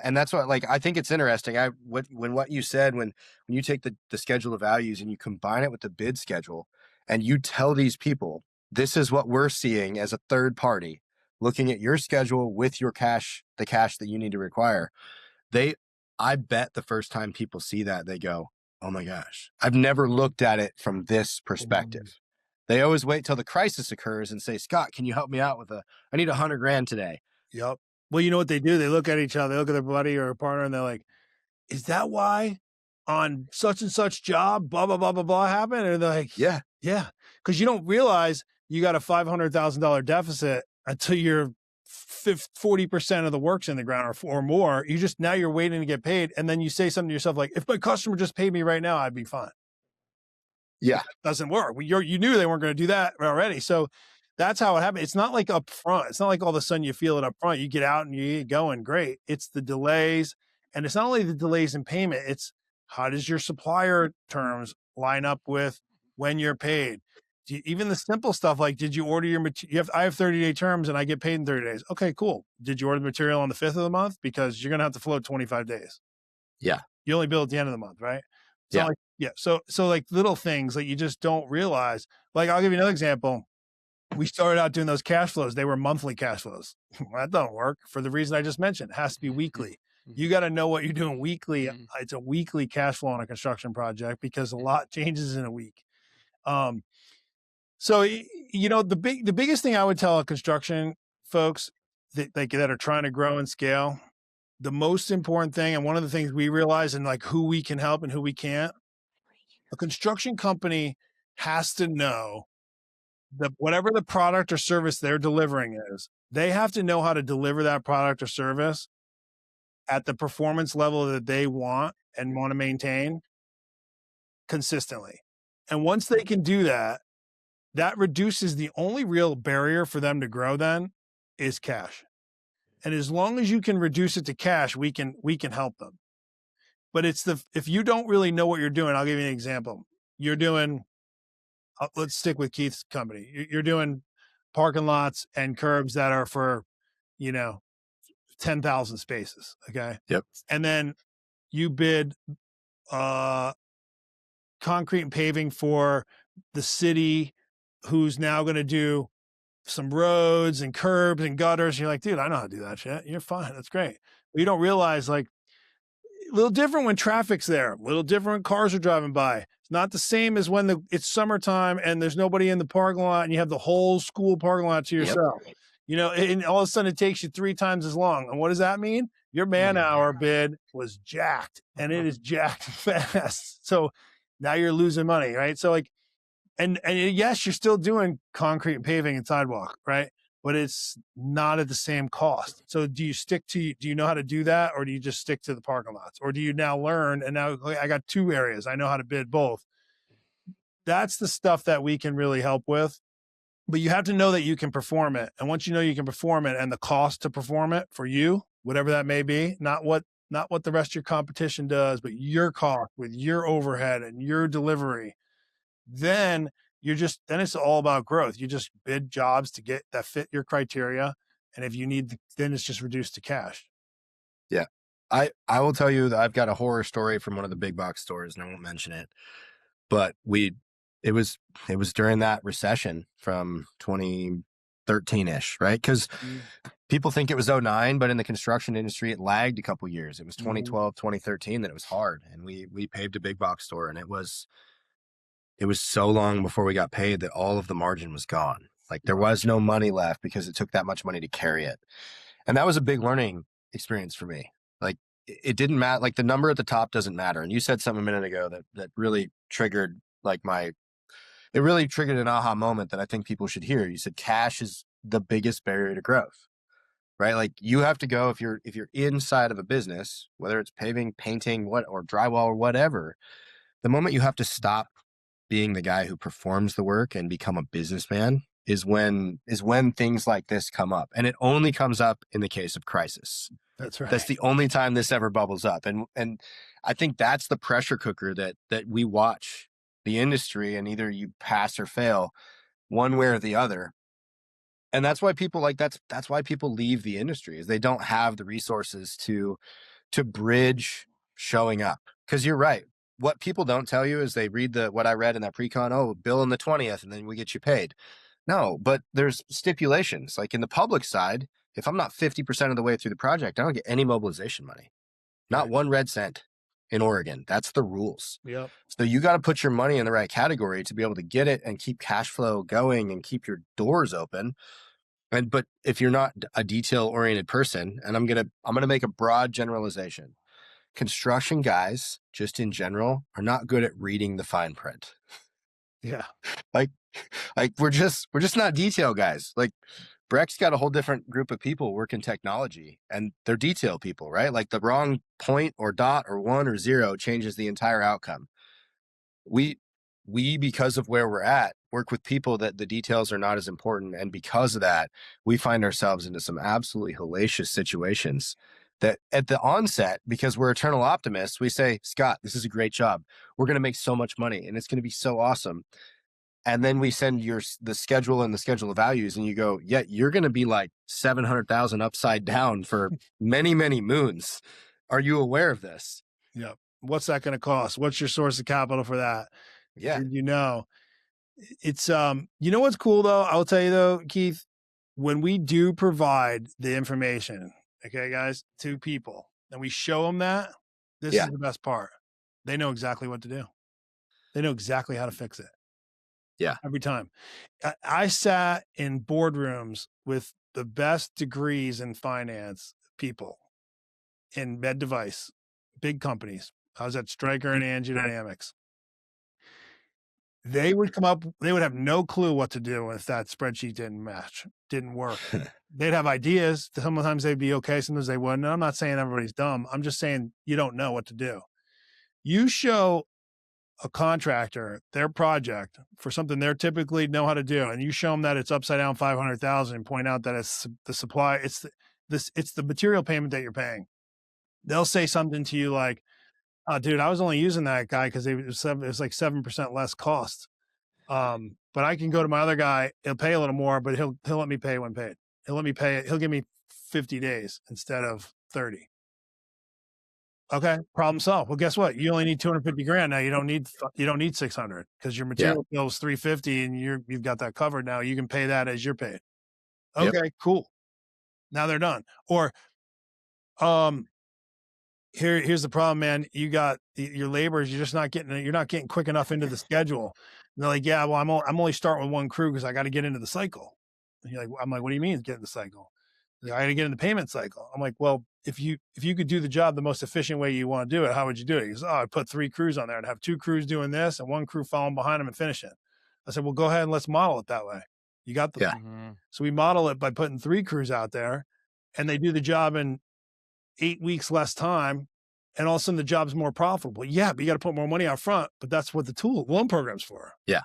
And that's what, like, I think it's interesting. When what you said, when you take the schedule of values and you combine it with the bid schedule, and you tell these people, this is what we're seeing as a third party, looking at your schedule with your cash, the cash that you need to require, I bet the first time people see that, they go, oh my gosh, I've never looked at it from this perspective. They always wait till the crisis occurs and say, Scott, can you help me out I need $100,000 today. Yep. Well, you know what they do? They look at each other, they look at their buddy or a partner, and they're like, is that why on such and such job, blah, blah, blah, blah, blah happened? And they're like, yeah. Because you don't realize you got a $500,000 deficit until you're 40% of the work's in the ground or more. Now you're waiting to get paid. And then you say something to yourself like, if my customer just paid me right now, I'd be fine. Yeah. It doesn't work. You knew they weren't going to do that already. So that's how it happened. It's not like up front. It's not like all of a sudden you feel it up front. You get out and you get going. Great. It's the delays. And it's not only the delays in payment. It's how does your supplier terms line up with when you're paid? Even the simple stuff like, did you order your material? I have 30-day terms and I get paid in 30 days. Okay, cool. Did you order the material on the 5th of the month? Because you're going to have to float 25 days. Yeah. You only bill at the end of the month, right? So So like little things that you just don't realize. Like, I'll give you another example. We started out doing those cash flows. They were monthly cash flows. That don't work for the reason I just mentioned. It has to be weekly. You got to know what you're doing weekly. It's a weekly cash flow on a construction project because a lot changes in a week. So, the biggest thing I would tell construction folks that are trying to grow and scale, the most important thing, and one of the things we realize, and like who we can help and who we can't, a construction company has to know that whatever the product or service they're delivering is, they have to know how to deliver that product or service at the performance level that they want and want to maintain consistently. And once they can do that, that reduces the only real barrier for them to grow then is cash. And as long as you can reduce it to cash, we can help them. But if you don't really know what you're doing, I'll give you an example. You're doing, let's stick with Keith's company. You're doing parking lots and curbs that are for, 10,000 spaces. Okay. Yep. And then you bid, concrete and paving for the city, who's now going to do some roads and curbs and gutters. You're like, dude, I know how to do that shit. You're fine. That's great. But you don't realize, like, A little different when traffic's there. A little different when cars are driving by. It's not the same as when it's summertime and there's nobody in the parking lot and you have the whole school parking lot to yourself. You know, and all of a sudden it takes you 3 times as long. And what does that mean? Your man hour bid was jacked, and it is jacked fast. So now you're losing money, right? So like, and yes, you're still doing concrete and paving and sidewalk, right? But it's not at the same cost. So do you know how to do that, or do you just stick to the parking lots, or do you now learn and now I got 2 areas, I know how to bid both? That's the stuff that we can really help with. But you have to know that you can perform it. And once you know you can perform it and the cost to perform it for you, whatever that may be, not what the rest of your competition does, but your cost with your overhead and your delivery, then it's all about growth. You just bid jobs to get that fit your criteria. And if you need, then it's just reduced to cash. Yeah. I will tell you that I've got a horror story from one of the big box stores, and I won't mention it, but it was during that recession from 2013-ish, right? Because people think it was 2009, but in the construction industry, it lagged a couple years. It was 2012, 2013 that it was hard. And we paved a big box store, and it was so long before we got paid that all of the margin was gone. Like there was no money left because it took that much money to carry it. And that was a big learning experience for me. Like it didn't matter. Like the number at the top doesn't matter. And you said something a minute ago that really triggered it really triggered an aha moment that I think people should hear. You said cash is the biggest barrier to growth, right? Like you have to go, if you're inside of a business, whether it's paving, painting, or drywall or whatever, the moment you have to stop being the guy who performs the work and become a businessman is when things like this come up. And it only comes up in the case of crisis. That's right. That's the only time this ever bubbles up. And I think that's the pressure cooker that we watch the industry, and either you pass or fail one way or the other. And that's why people that's why people leave the industry, is they don't have the resources to bridge showing up. Because you're right. What people don't tell you is they read what I read in that pre-con, bill on the 20th and then we get you paid. No, but there's stipulations. Like in the public side, if I'm not 50% of the way through the project, I don't get any mobilization money. Not one red cent in Oregon. That's the rules. Yep. So you got to put your money in the right category to be able to get it and keep cash flow going and keep your doors open. But if you're not a detail oriented person, and I'm going to make a broad generalization, construction guys just in general are not good at reading the fine print. Yeah. Like we're just not detail guys. Like Breck's got a whole different group of people working technology, and they're detail people, right? Like the wrong point or dot or 1 or 0 changes the entire outcome. We, because of where we're at, work with people that the details are not as important. And because of that, we find ourselves into some absolutely hellacious situations that at the onset, because we're eternal optimists, we say, Scott, this is a great job. We're going to make so much money and it's going to be so awesome. And then we send the schedule and the schedule of values, and you go, yeah, you're going to be like 700,000 upside down for many, many moons. Are you aware of this? Yep. What's that going to cost? What's your source of capital for that? Yeah. Did you know? It's, you know what's cool though? I'll tell you though, Keith, when we do provide the information, okay, guys, to people, and we show them that, this is the best part. They know exactly what to do. They know exactly how to fix it. Yeah. Every time. I sat in boardrooms with the best degrees in finance people in med device, big companies. I was at Stryker and Angie Dynamics. They would come up, they would have no clue what to do if that spreadsheet didn't work. They'd have ideas. Sometimes they'd be okay. Sometimes they wouldn't. And I'm not saying everybody's dumb. I'm just saying you don't know what to do. You show a contractor their project for something they're typically know how to do, and you show them that it's upside down 500,000 and point out that it's the supply, it's the material payment that you're paying. They'll say something to you like, "Oh, dude, I was only using that guy because it was like 7% less cost. But I can go to my other guy. He'll pay a little more, but he'll let me pay when paid. He'll let me pay it. He'll give me 50 days instead of 30. Okay, problem solved. Well, guess what? You only need 250 grand now. You don't need 600 because your material bill is 350 and you've got that covered now. You can pay that as you're paid. Okay, cool. Now they're done. Or here's the problem, man. You got your laborers. You're not getting quick enough into the schedule. And they're like, yeah, well, I'm only starting with one crew because I got to get into the cycle. And I'm like, what do you mean get in the cycle? I got to get in the payment cycle. I'm like, well, if you could do the job the most efficient way you want to do it, how would you do it? He goes, oh, I put 3 crews on there and have 2 crews doing this and 1 crew following behind them and finish it. I said, well, go ahead and let's model it that way. You got the, So we model it by putting 3 crews out there, and they do the job in 8 weeks less time, and all of a sudden the job's more profitable. Yeah, but you got to put more money out front, but that's what the loan program's for. Yeah.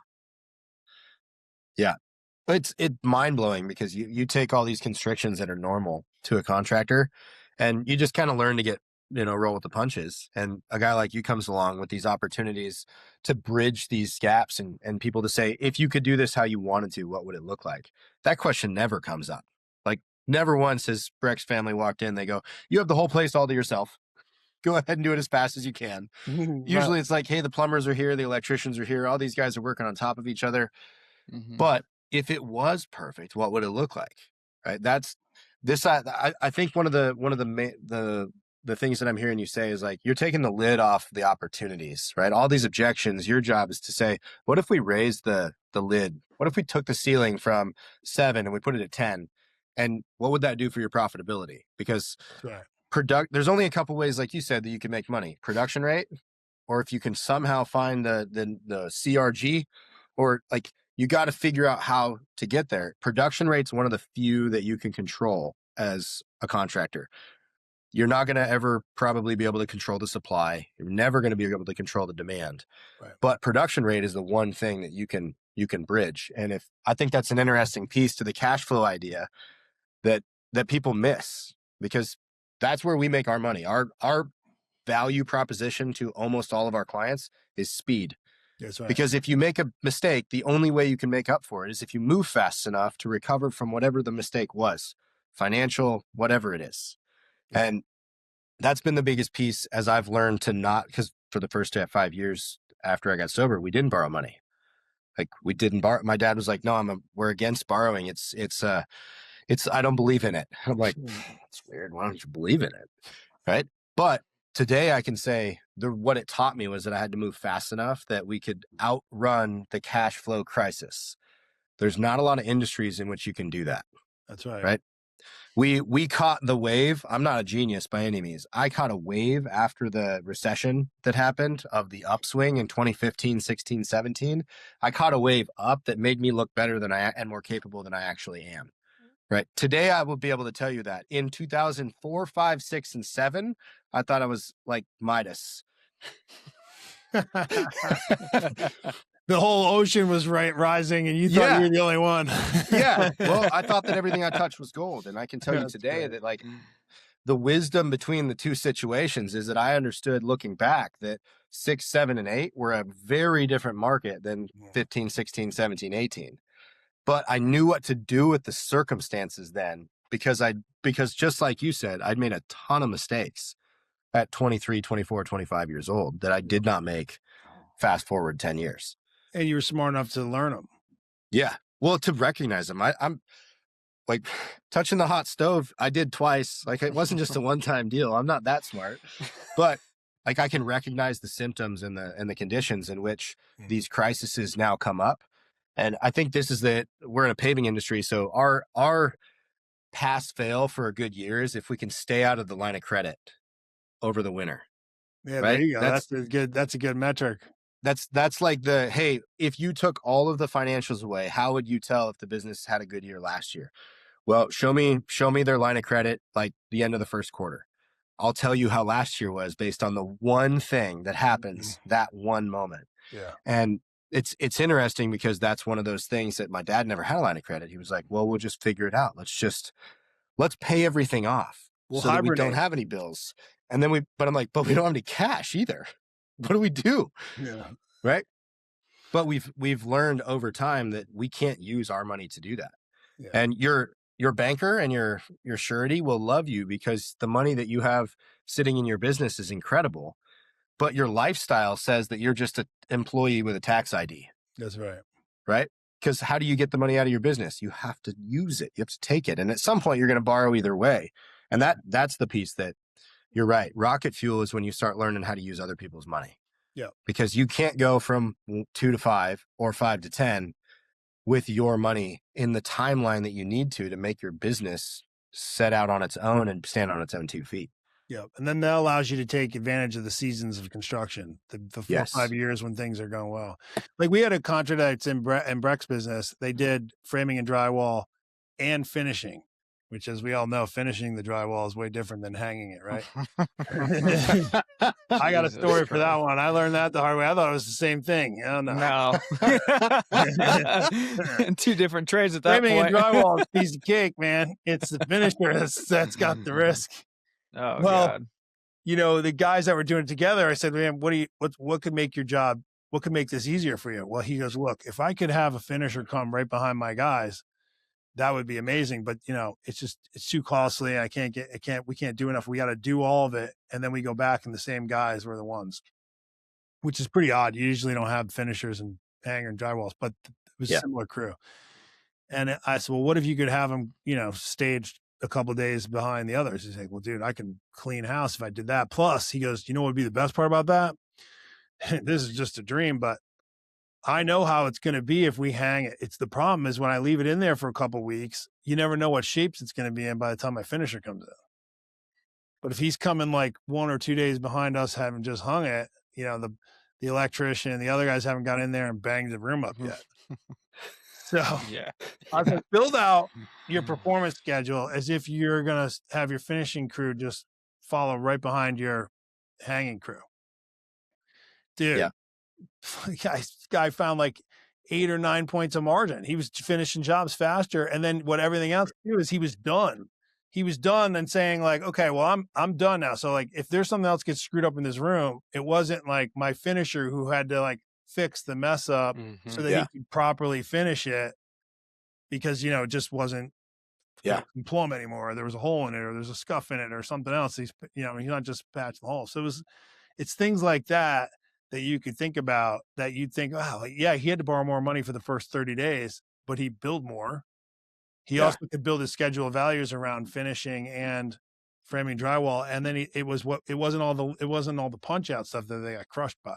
It's mind blowing because you take all these constrictions that are normal to a contractor and you just kind of learn to get, roll with the punches. And a guy like you comes along with these opportunities to bridge these gaps and people to say, if you could do this how you wanted to, what would it look like? That question never comes up. Like never once has Breck's family walked in. They go, you have the whole place all to yourself. Go ahead and do it as fast as you can. Usually it's like, hey, the plumbers are here. The electricians are here. All these guys are working on top of each other. But if it was perfect, what would it look like? Right. That's this. I think one of the things that I'm hearing you say is like, you're taking the lid off the opportunities, right? All these objections, your job is to say, what if we raised the lid? What if we took the ceiling from 7 and we put it at 10? And what would that do for your profitability? Because there's only a couple ways, like you said, that you can make money: production rate, or if you can somehow find the CRG, or like, you got to figure out how to get there. Production rate's one of the few that you can control as a contractor. You're not going to ever probably be able to control the supply. You're never going to be able to control the demand. Right. But production rate is the one thing that you can bridge. And I think that's an interesting piece to the cash flow idea that people miss, because that's where we make our money. Our value proposition to almost all of our clients is speed. That's right. Because if you make a mistake, the only way you can make up for it is if you move fast enough to recover from whatever the mistake was, financial, whatever it is. Yeah. And that's been the biggest piece as I've learned to not, because for the first 5 years after I got sober, we didn't borrow money. Like we didn't borrow. My dad was like, no, we're against borrowing. It's I don't believe in it. I'm like, that's weird. Why don't you believe in it? Right. But today I can say what it taught me was that I had to move fast enough that we could outrun the cash flow crisis. There's not a lot of industries in which you can do that. That's right. Right. We caught the wave. I'm not a genius by any means. I caught a wave after the recession that happened of the upswing in 2015, 16, 17. I caught a wave up that made me look better and more capable than I actually am. Right. Today, I will be able to tell you that in 2004, 5, 6, and 7, I thought I was like Midas. The whole ocean was rising, and you thought you were the only one. Yeah. Well, I thought that everything I touched was gold. And I can tell you today that like the wisdom between the two situations is that I understood looking back that 6, 7, and 8 were a very different market than 15, 16, 17, 18. But I knew what to do with the circumstances then, because just like you said, I'd made a ton of mistakes at 23, 24, 25 years old that I did not make fast forward 10 years. And you were smart enough to learn them. Yeah. Well, to recognize them. I'm like touching the hot stove. I did twice. Like it wasn't just a one-time deal. I'm not that smart, but like I can recognize the symptoms and the conditions in which these crises now come up. And I think this is we're in a paving industry. So our pass fail for a good year is if we can stay out of the line of credit over the winter. Yeah, right? There you go. That's a good metric. That's like hey, if you took all of the financials away, how would you tell if the business had a good year last year? Well, show me their line of credit, like the end of the first quarter. I'll tell you how last year was based on the one thing that happens that one moment. Yeah. And it's interesting because that's one of those things that my dad never had a line of credit. He was like, well, we'll just figure it out. Let's pay everything off so that we don't have any bills. And then but I'm like, but we don't have any cash either. What do we do? Yeah. Right. But we've learned over time that we can't use our money to do that. Yeah. And your banker and your surety will love you because the money that you have sitting in your business is incredible. But your lifestyle says that you're just an employee with a tax ID. That's right. Right? Because how do you get the money out of your business? You have to use it. You have to take it. And at some point, you're going to borrow either way. And that's the piece that You're right. Rocket fuel is when you start learning how to use other people's money. Yeah. Because you can't go from 2 to 5 or 5 to 10 with your money in the timeline that you need to make your business set out on its own and stand on its own 2 feet. Yeah. And then that allows you to take advantage of the seasons of construction, the 4 or 5 years when things are going well. Like we had a contractor that's in Breck's business. They did framing and drywall and finishing, which, as we all know, finishing the drywall is way different than hanging it, right? I got a story for that one. I learned that the hard way. I thought it was the same thing. Oh, no. Two different trades at that framing point. and drywall is a piece of cake, man. It's the finisher that's got the risk. Oh, well, God. You know, the guys that were doing it together, I said, man, what could make your job, what could make this easier for you? Well, he goes, look, if I could have a finisher come right behind my guys, that would be amazing. But you know, it's too costly. We can't do enough. We got to do all of it. And then we go back and the same guys were the ones, which is pretty odd. You usually don't have finishers and hanger and drywalls, but it was a similar crew. And I said, well, what if you could have them, you know, staged a couple of days behind the others? He's like, well, dude, I can clean house if I did that. Plus he goes, you know, what would be the best part about that? This is just a dream, but I know how it's going to be if we hang it. It's the problem is when I leave it in there for a couple of weeks, you never know what shapes it's going to be in by the time my finisher comes in. But if he's coming like 1 or 2 days behind us, having just hung it, you know, the electrician and the other guys haven't got in there and banged the room up yet. So I said, build out your performance schedule as if you're going to have your finishing crew just follow right behind your hanging crew. Dude, guy found like 8 or 9 points of margin. He was finishing jobs faster. And then what everything else do is he was done. He was done and saying like, okay, well, I'm done now. So like, if there's something else gets screwed up in this room, it wasn't like my finisher who had to like fix the mess up so that he could properly finish it because, you know, it just wasn't plumb anymore. There was a hole in it or there's a scuff in it or something else. He's not just patching the hole. So it's things like that you could think about that you'd think, wow, yeah, he had to borrow more money for the first 30 days, but he billed more. He also could build his schedule of values around finishing and framing drywall. And then it wasn't all the punch out stuff that they got crushed by.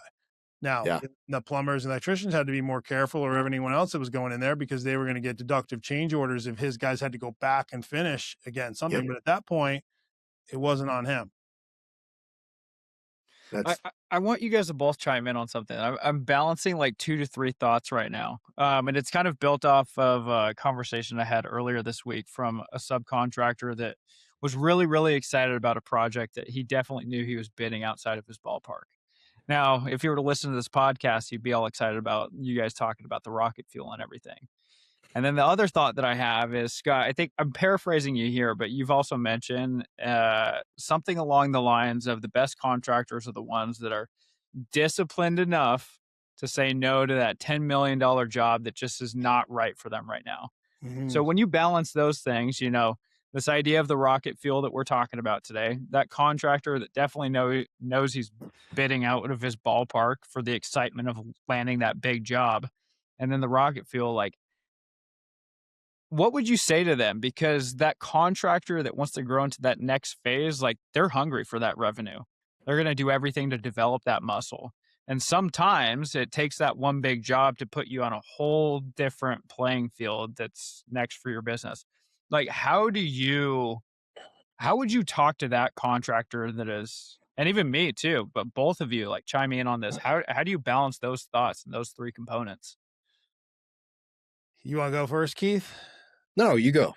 Now the plumbers and electricians had to be more careful, or anyone else that was going in there, because they were going to get deductive change orders if his guys had to go back and finish again something. But at that point, it wasn't on him. I want you guys to both chime in on something. I'm balancing like 2 to 3 thoughts right now. And it's kind of built off of a conversation I had earlier this week from a subcontractor that was really, really excited about a project that he definitely knew he was bidding outside of his ballpark. Now, if you were to listen to this podcast, you'd be all excited about you guys talking about the rocket fuel and everything. And then the other thought that I have is, Scott, I think I'm paraphrasing you here, but you've also mentioned something along the lines of the best contractors are the ones that are disciplined enough to say no to that $10 million job that just is not right for them right now. Mm-hmm. So when you balance those things, you know, this idea of the rocket fuel that we're talking about today, that contractor that definitely knows he's bidding out of his ballpark for the excitement of landing that big job. And then the rocket fuel, like, what would you say to them? Because that contractor that wants to grow into that next phase, like, they're hungry for that revenue. They're going to do everything to develop that muscle. And sometimes it takes that one big job to put you on a whole different playing field that's next for your business. Like, how would you talk to that contractor that is, and even me too, but both of you, like, chime in on this. How do you balance those thoughts and those 3 components? You want to go first, Keith? No, you go.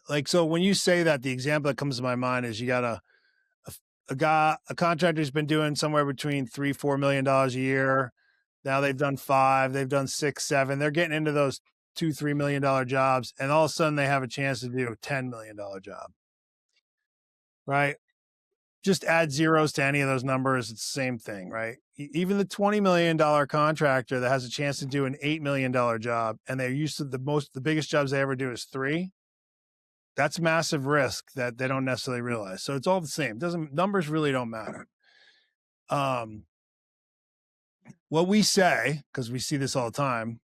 Like, so when you say that, the example that comes to my mind is you got a contractor's been doing somewhere between $3-4 million a year. Now they've done 5, they've done 6, 7. They're getting into those $2-3 million jobs, and all of a sudden they have a chance to do a $10 million job. Right? Just add zeros to any of those numbers. It's the same thing, right? Even the $20 million contractor that has a chance to do an $8 million job, and they're used to the biggest jobs they ever do is 3. That's massive risk that they don't necessarily realize. So it's all the same. Numbers really don't matter. What we say, because we see this all the time,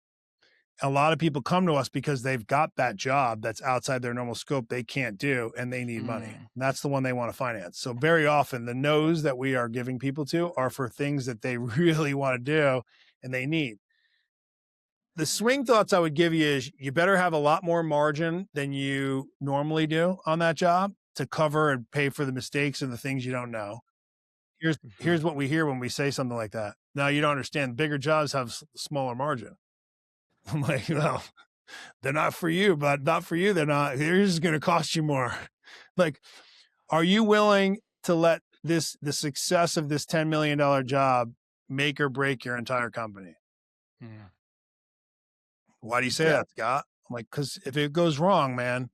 a lot of people come to us because they've got that job that's outside their normal scope they can't do, and they need money. And that's the one they want to finance. So very often the no's that we are giving people to are for things that they really want to do and they need. The swing thoughts I would give you is you better have a lot more margin than you normally do on that job to cover and pay for the mistakes and the things you don't know. Here's what we hear when we say something like that. Now, you don't understand. Bigger jobs have smaller margin. I'm like, well, they're not for you, but not for you. They're not. They're just going to cost you more. Like, are you willing to let the success of this $10 million job make or break your entire company? Yeah. Why do you say that, Scott? I'm like, because if it goes wrong, man,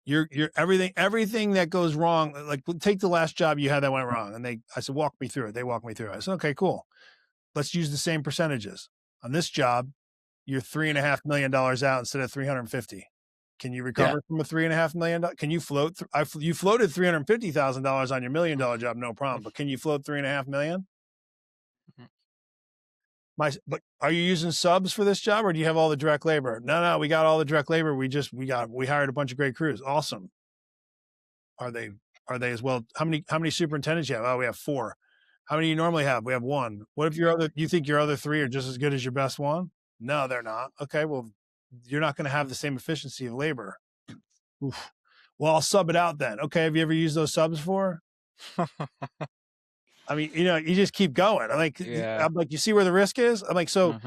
you're everything that goes wrong. Like, take the last job you had that went wrong. And I said, walk me through it. They walked me through it. I said, okay, cool. Let's use the same percentages. On this job, you're $3.5 million out instead of 350. Can you recover from a $3.5 million? Can you float? You floated $350,000 on your $1 million job, no problem. But can you float $3.5 million? But are you using subs for this job, or do you have all the direct labor? No, we got all the direct labor. We hired a bunch of great crews. Awesome. Are they as well? How many superintendents you have? Oh, we have 4. How many do you normally have? We have 1. What if you think your other 3 are just as good as your best one? No, they're not. Okay, well, you're not going to have the same efficiency of labor. Oof. Well, I'll sub it out then. Okay, have you ever used those subs for? I mean, you just keep going. I'm like, you see where the risk is? I'm like, so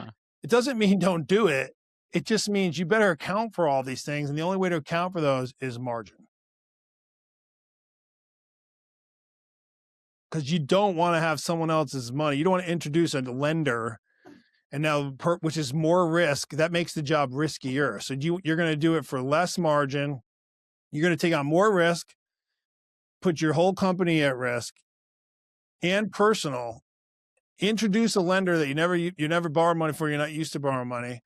it doesn't mean don't do it. It just means you better account for all these things. And the only way to account for those is margin. Because you don't want to have someone else's money. You don't want to introduce a lender, and now which is more risk. That makes the job riskier. So you're going to do it for less margin. You're going to take on more risk, put your whole company at risk, and personal. Introduce a lender that you never borrow money for. You're not used to borrowing money,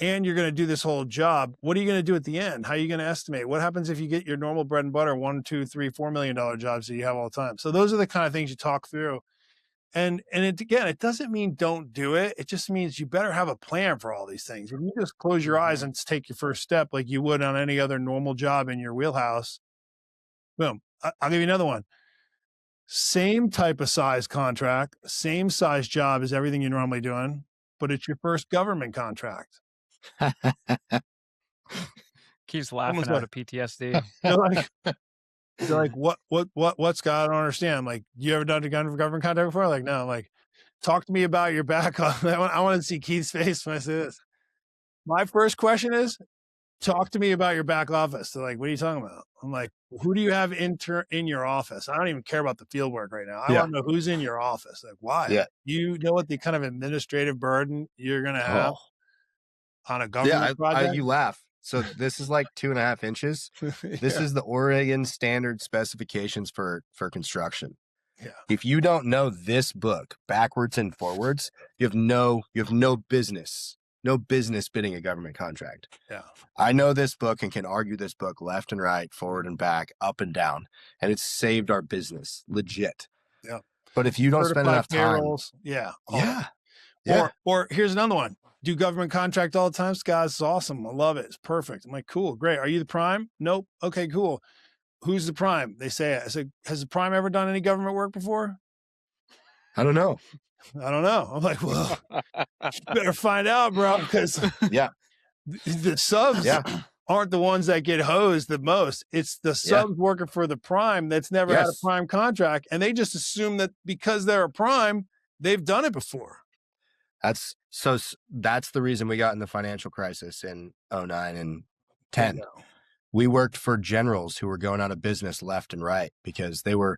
and you're going to do this whole job. What are you going to do at the end? How are you going to estimate? What happens if you get your normal bread and butter $1, $2, $3, $4 million jobs that you have all the time? So those are the kind of things you talk through. And it doesn't mean don't do it. It just means you better have a plan for all these things. If you just close your eyes and take your first step like you would on any other normal job in your wheelhouse, boom. I'll give you another one. Same type of size contract, same size job as everything you're normally doing, but it's your first government contract. Keeps laughing out of PTSD. They're like, what, Scott? I don't understand. Like, you ever done a government contract before? Like, no. I'm like, talk to me about your back. I want to see Keith's face when I say this. My first question is, talk to me about your back office. They're like, what are you talking about? I'm like, who do you have in your office? I don't even care about the field work right now. I want to know who's in your office. Like, why? Yeah. You know what the kind of administrative burden you're going to have on a government project? You laugh. So this is like 2.5 inches. This is the Oregon standard specifications for construction. Yeah. If you don't know this book backwards and forwards, you have no business bidding a government contract. Yeah. I know this book and can argue this book left and right, forward and back, up and down, and it's saved our business legit. Yeah. But if you don't spend enough time, or here's another one. Do government contract all the time, Scott? It's awesome. I love it. It's perfect. I'm like, cool, great. Are you the prime? Nope. Okay, cool. Who's the prime? They say it. I said, has the prime ever done any government work before? I don't know. I'm like, well, you better find out, bro, because the subs aren't the ones that get hosed the most. It's the subs working for the prime that's never had a prime contract, and they just assume that because they're a prime, they've done it before. That's the reason we got in the financial crisis in 2009 and 2010. We worked for generals who were going out of business left and right because they were,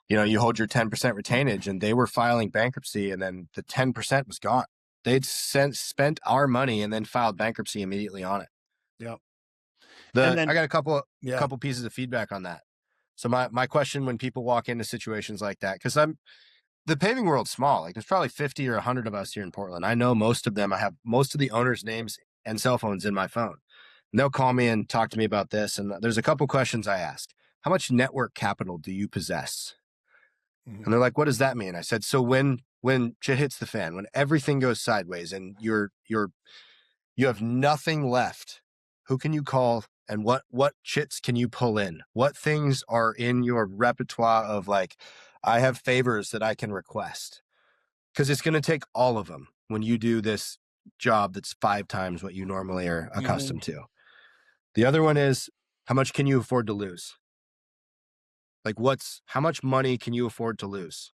you hold your 10% retainage, and they were filing bankruptcy, and then the 10% was gone. They'd spent our money and then filed bankruptcy immediately on it. Yep. I got a couple pieces of feedback on that. So my question when people walk into situations like that, because the paving world's small. Like, there's probably 50 or 100 of us here in Portland. I know most of them. I have most of the owners' names and cell phones in my phone. And they'll call me and talk to me about this. And there's a couple questions I ask. How much network capital do you possess? Mm-hmm. And they're like, what does that mean? I said, so when shit hits the fan, when everything goes sideways and your You have nothing left. Who can you call, and what chits can you pull in? What things are in your repertoire of like, I have favors that I can request? Because it's going to take all of them when you do this job that's 5 times what you normally are accustomed to. The other one is, how much can you afford to lose? Like, how much money can you afford to lose?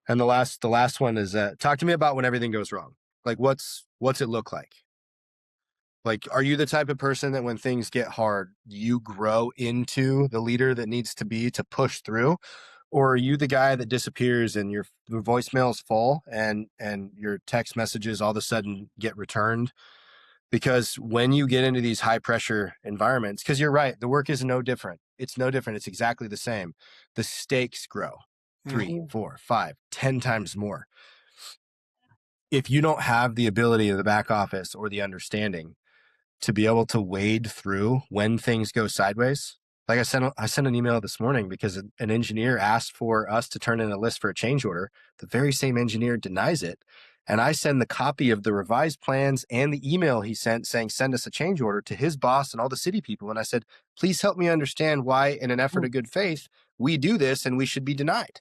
And the last one is, talk to me about when everything goes wrong. Like, what's it look like? Like, are you the type of person that when things get hard, you grow into the leader that needs to be to push through? Or are you the guy that disappears and your voicemail's full and your text messages all of a sudden get returned? Because when you get into these high pressure environments, because you're right, the work is no different. It's no different. It's exactly the same. The stakes grow 3, 4, 5, 10 times more. If you don't have the ability of the back office or the understanding to be able to wade through when things go sideways. Like I sent an email this morning because an engineer asked for us to turn in a list for a change order. The very same engineer denies it. And I send the copy of the revised plans and the email he sent saying, send us a change order to his boss and all the city people. And I said, please help me understand why, in an effort of good faith, we do this and we should be denied.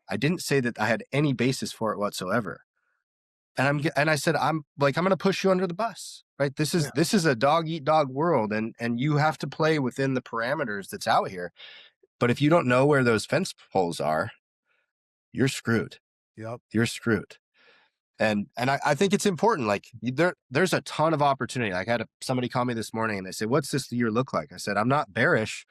I didn't say that I had any basis for it whatsoever. And I said, I'm going to push you under the bus, right? This is a dog eat dog world, and you have to play within the parameters that's out here. But if you don't know where those fence poles are, you're screwed. Yep. You're screwed. And I think it's important. Like there's a ton of opportunity. Like I had somebody call me this morning and they said, what's this year look like? I said, I'm not bearish,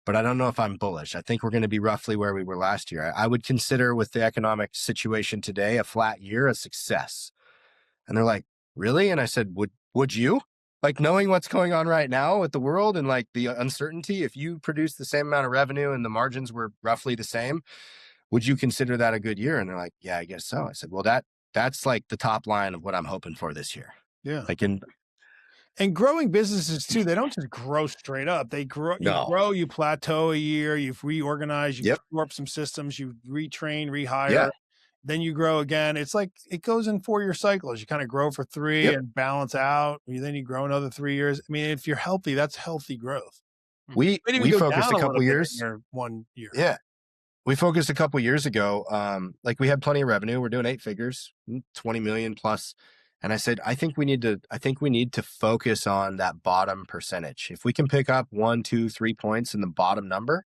but I don't know if I'm bullish. I think we're going to be roughly where we were last year. I would consider, with the economic situation today, a flat year a success. And they're like, really? And I said, would you? Like, knowing what's going on right now with the world and like the uncertainty, if you produce the same amount of revenue and the margins were roughly the same, would you consider that a good year? And they're like, yeah, I guess so. I said, well, that's like the top line of what I'm hoping for this year. Yeah. Like and growing businesses too, they don't just grow straight up. They grow, you plateau a year, you've reorganized, you warp some systems, you retrain, rehire, then you grow again. It's like, it goes in 4-year cycles. You kind of grow for 3 and balance out. Then you grow another 3 years. I mean, if you're healthy, that's healthy growth. We focused a couple years. 1 year. Yeah. We focused a couple years ago. Like we had plenty of revenue. We're doing 8 figures, 20 million plus. And I said, I think we need to focus on that bottom percentage. If we can pick up 1, 2, 3 points in the bottom number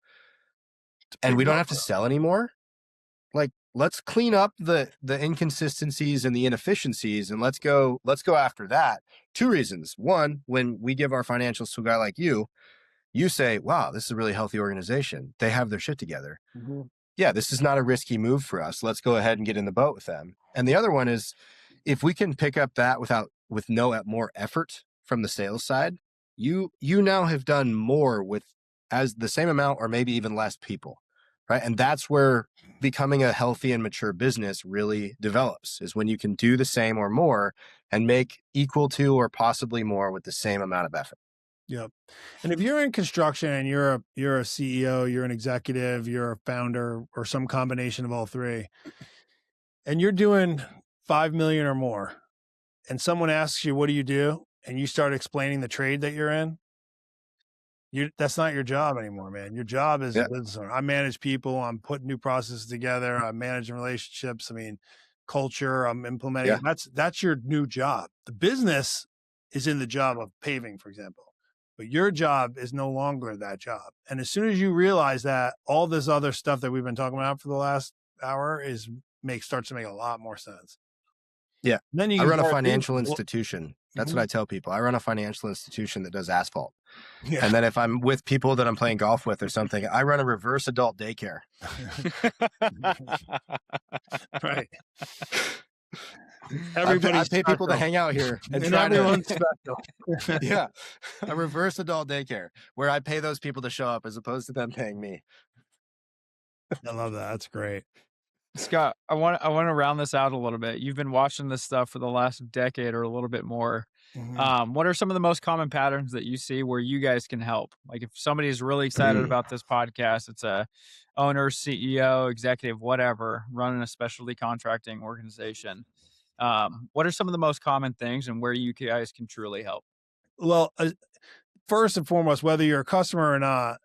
and we don't have to sell anymore, like let's clean up the inconsistencies and the inefficiencies and let's go after that. 2 reasons. One, when we give our financials to a guy like you say, wow, this is a really healthy organization. They have their shit together. Mm-hmm. Yeah, this is not a risky move for us. Let's go ahead and get in the boat with them. And the other one is, if we can pick up that with no more effort from the sales side, you now have done more with as the same amount or maybe even less people, right? And that's where becoming a healthy and mature business really develops, is when you can do the same or more and make equal to or possibly more with the same amount of effort. Yep. And if you're in construction and you're a CEO, you're an executive, you're a founder, or some combination of all three, and you're doing 5 million or more, and someone asks you, what do you do? And you start explaining the trade that you're in, that's not your job anymore, man. Your job is a business owner. I manage people. I'm putting new processes together. I'm managing relationships. I mean, culture, I'm implementing. Yeah. That's your new job. The business is in the job of paving, for example. But your job is no longer that job. And as soon as you realize that, all this other stuff that we've been talking about for the last hour starts to make a lot more sense. Yeah. Then I run a financial institution. That's what I tell people. I run a financial institution that does asphalt. Yeah. And then if I'm with people that I'm playing golf with or something, I run a reverse adult daycare. Right. I pay people to hang out here and everyone's special. Yeah. A reverse adult daycare where I pay those people to show up as opposed to them paying me. I love that. That's great. Scott, I want to round this out a little bit. You've been watching this stuff for the last decade or a little bit more. Mm-hmm. What are some of the most common patterns that you see where you guys can help? Like if somebody is really excited about this podcast, it's a owner, CEO, executive, whatever, running a specialty contracting organization. What are some of the most common things and where you guys can truly help? Well, first and foremost, whether you're a customer or not,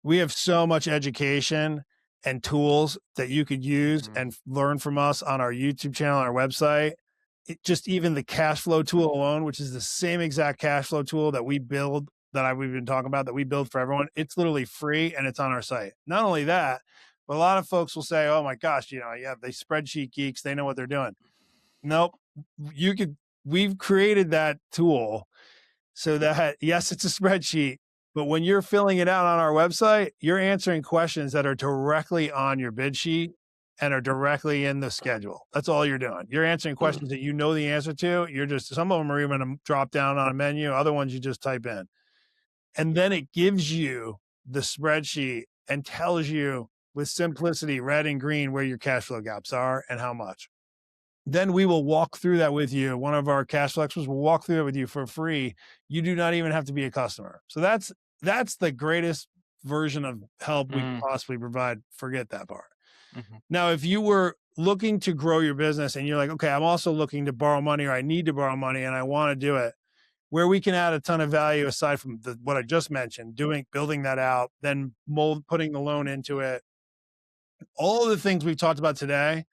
we have so much education and tools that you could use and learn from us on our YouTube channel, on our website. Just even the cash flow tool alone, which is the same exact cash flow tool that we build, we've been talking about, that we build for everyone. It's literally free and it's on our site. Not only that, but a lot of folks will say, oh my gosh, they spreadsheet geeks, they know what they're doing. Nope. We've created that tool so that, yes, it's a spreadsheet, but when you're filling it out on our website, you're answering questions that are directly on your bid sheet and are directly in the schedule. That's all you're doing. You're answering questions that you know the answer to. Some of them are even going to drop down on a menu. Other ones you just type in. And then it gives you the spreadsheet and tells you with simplicity, red and green, where your cash flow gaps are and how much. Then we will walk through that with you. One of our cash flow experts will walk through it with you for free. You do not even have to be a customer. So that's the greatest version of help we can possibly provide. Forget that part. Now, if you were looking to grow your business and you're like, okay, I'm also looking to borrow money, or I need to borrow money and I want to do it, where we can add a ton of value aside from what I just mentioned, building that out, then putting the loan into it, all of the things we've talked about today,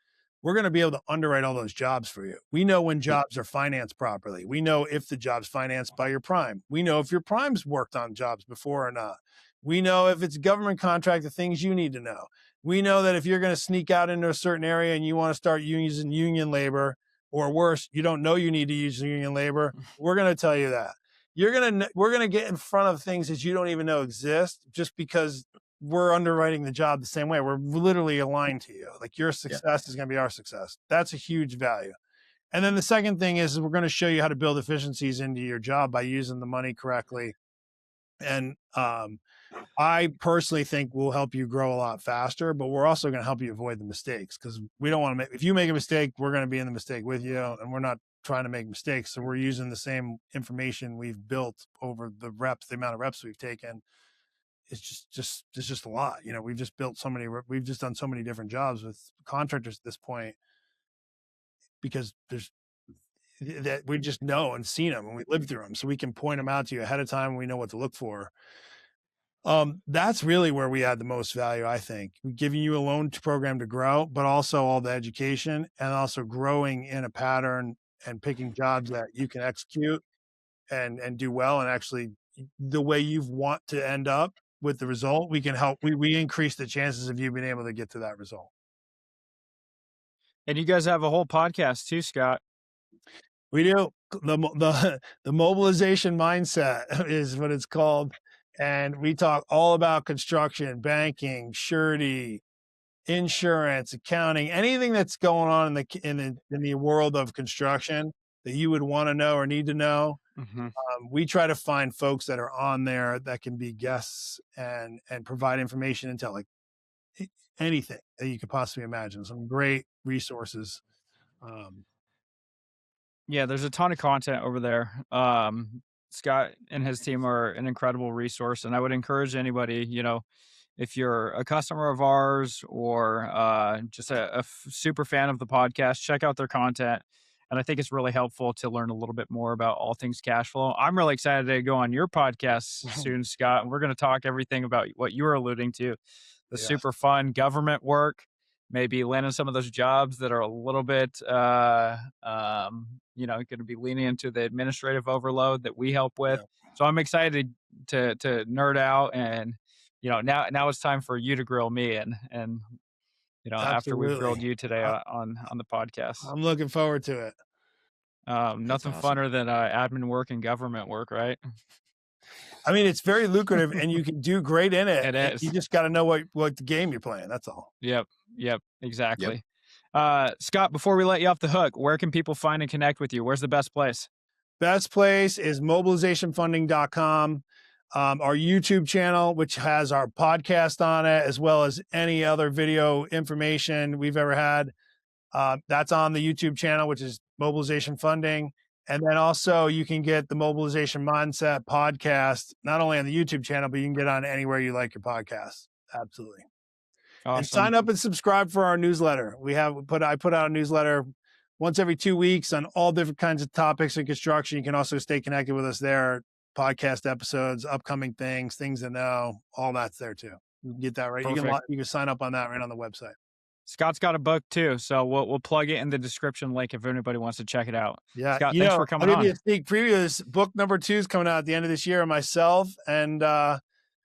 we're going to be able to underwrite all those jobs for you. We know when jobs are financed properly. We know if the job's financed by your prime. We know if your prime's worked on jobs before or not. We know if it's government contract, the things you need to know. We know that if you're going to sneak out into a certain area and you want to start using union labor, or worse, you don't know you need to use union labor, we're going to tell you that. We're going to get in front of things that you don't even know exist, just because we're underwriting the job the same way. We're literally aligned to you. Like, your success is going to be our success. That's a huge value. And then the second thing is we're going to show you how to build efficiencies into your job by using the money correctly. And I personally think we'll help you grow a lot faster, but we're also going to help you avoid the mistakes, because we don't want to if you make a mistake, we're going to be in the mistake with you, and we're not trying to make mistakes. So we're using the same information we've built over the amount of reps we've taken. It's just a lot. We've just done so many different jobs with contractors at this point, because that we just know and seen them and we lived through them. So we can point them out to you ahead of time. And we know what to look for. That's really where we add the most value, I think. We're giving you a loan program to grow, but also all the education, and also growing in a pattern and picking jobs that you can execute and do well, and actually the way you want to end up with the result. We can help. We increase the chances of you being able to get to that result. And you guys have a whole podcast too, Scott. We do. The Mobilization Mindset is what it's called. And we talk all about construction, banking, surety, insurance, accounting, anything that's going on in the world of construction that you would want to know or need to know. We try to find folks that are on there that can be guests and provide information and tell, like, anything that you could possibly imagine. Some great resources. Yeah, there's a ton of content over there. Scott and his team are an incredible resource, and I would encourage anybody, if you're a customer of ours or just a super fan of the podcast, check out their content. And I think it's really helpful to learn a little bit more about all things cash flow. I'm really excited to go on your podcast soon, Scott, and we're going to talk everything about what you were alluding to, the super fun government work, maybe landing some of those jobs that are a little bit, going to be leaning into the administrative overload that we help with. So I'm excited to nerd out, and now it's time for you to grill me, and after we've grilled you today on the podcast. I'm looking forward to it. Nothing funner than admin work and government work, right? I mean, it's very lucrative and you can do great in it. It is. You just got to know what game you're playing. That's all. Yep, exactly. Yep. Scott, before we let you off the hook, where can people find and connect with you? Where's the best place? Best place is mobilizationfunding.com. Our YouTube channel, which has our podcast on it, as well as any other video information we've ever had. That's on the YouTube channel, which is Mobilization Funding. And then also you can get the Mobilization Mindset podcast, not only on the YouTube channel, but you can get on anywhere you like your podcast. Absolutely. Awesome. And sign up and subscribe for our newsletter. I put out a newsletter once every 2 weeks on all different kinds of topics in construction. You can also stay connected with us there. Podcast episodes, upcoming things to know, all that's there too. You can get that right. You can sign up on that right on the website. Scott's got a book too, so we'll plug it in the description link if anybody wants to check it out. Yeah, Scott, thanks for coming on. on. I'll give you a sneak preview. This book number 2 is coming out at the end of this year. Myself and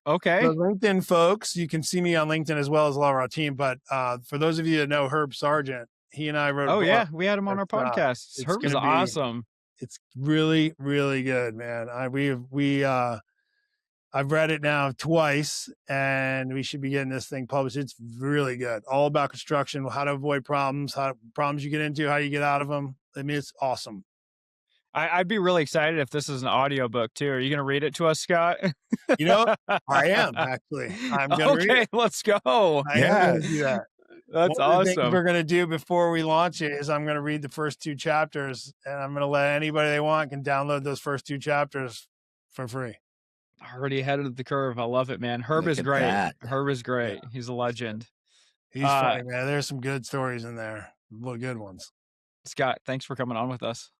okay, the LinkedIn folks. You can see me on LinkedIn as well as a lot of our team. But for those of you that know Herb Sargent, he and I wrote. Oh yeah, we had him on our podcast. Herb is awesome. It's really, really good, man. I've read it now twice, and we should be getting this thing published. It's really good. All about construction, how to avoid problems, problems you get into, how you get out of them. I mean, it's awesome. I'd be really excited if this is an audiobook too. Are you going to read it to us, Scott? I am actually. I'm going to read it. Let's go. I am going to do that. That's One of the awesome. things we're going to do before we launch it is I'm going to read the first 2 chapters, and I'm going to let anybody they want can download those first 2 chapters for free. Already ahead of the curve. I love it, man. Herb is great. Herb is great. Yeah. He's a legend. He's funny, man. There's some good stories in there. Good ones. Scott, thanks for coming on with us.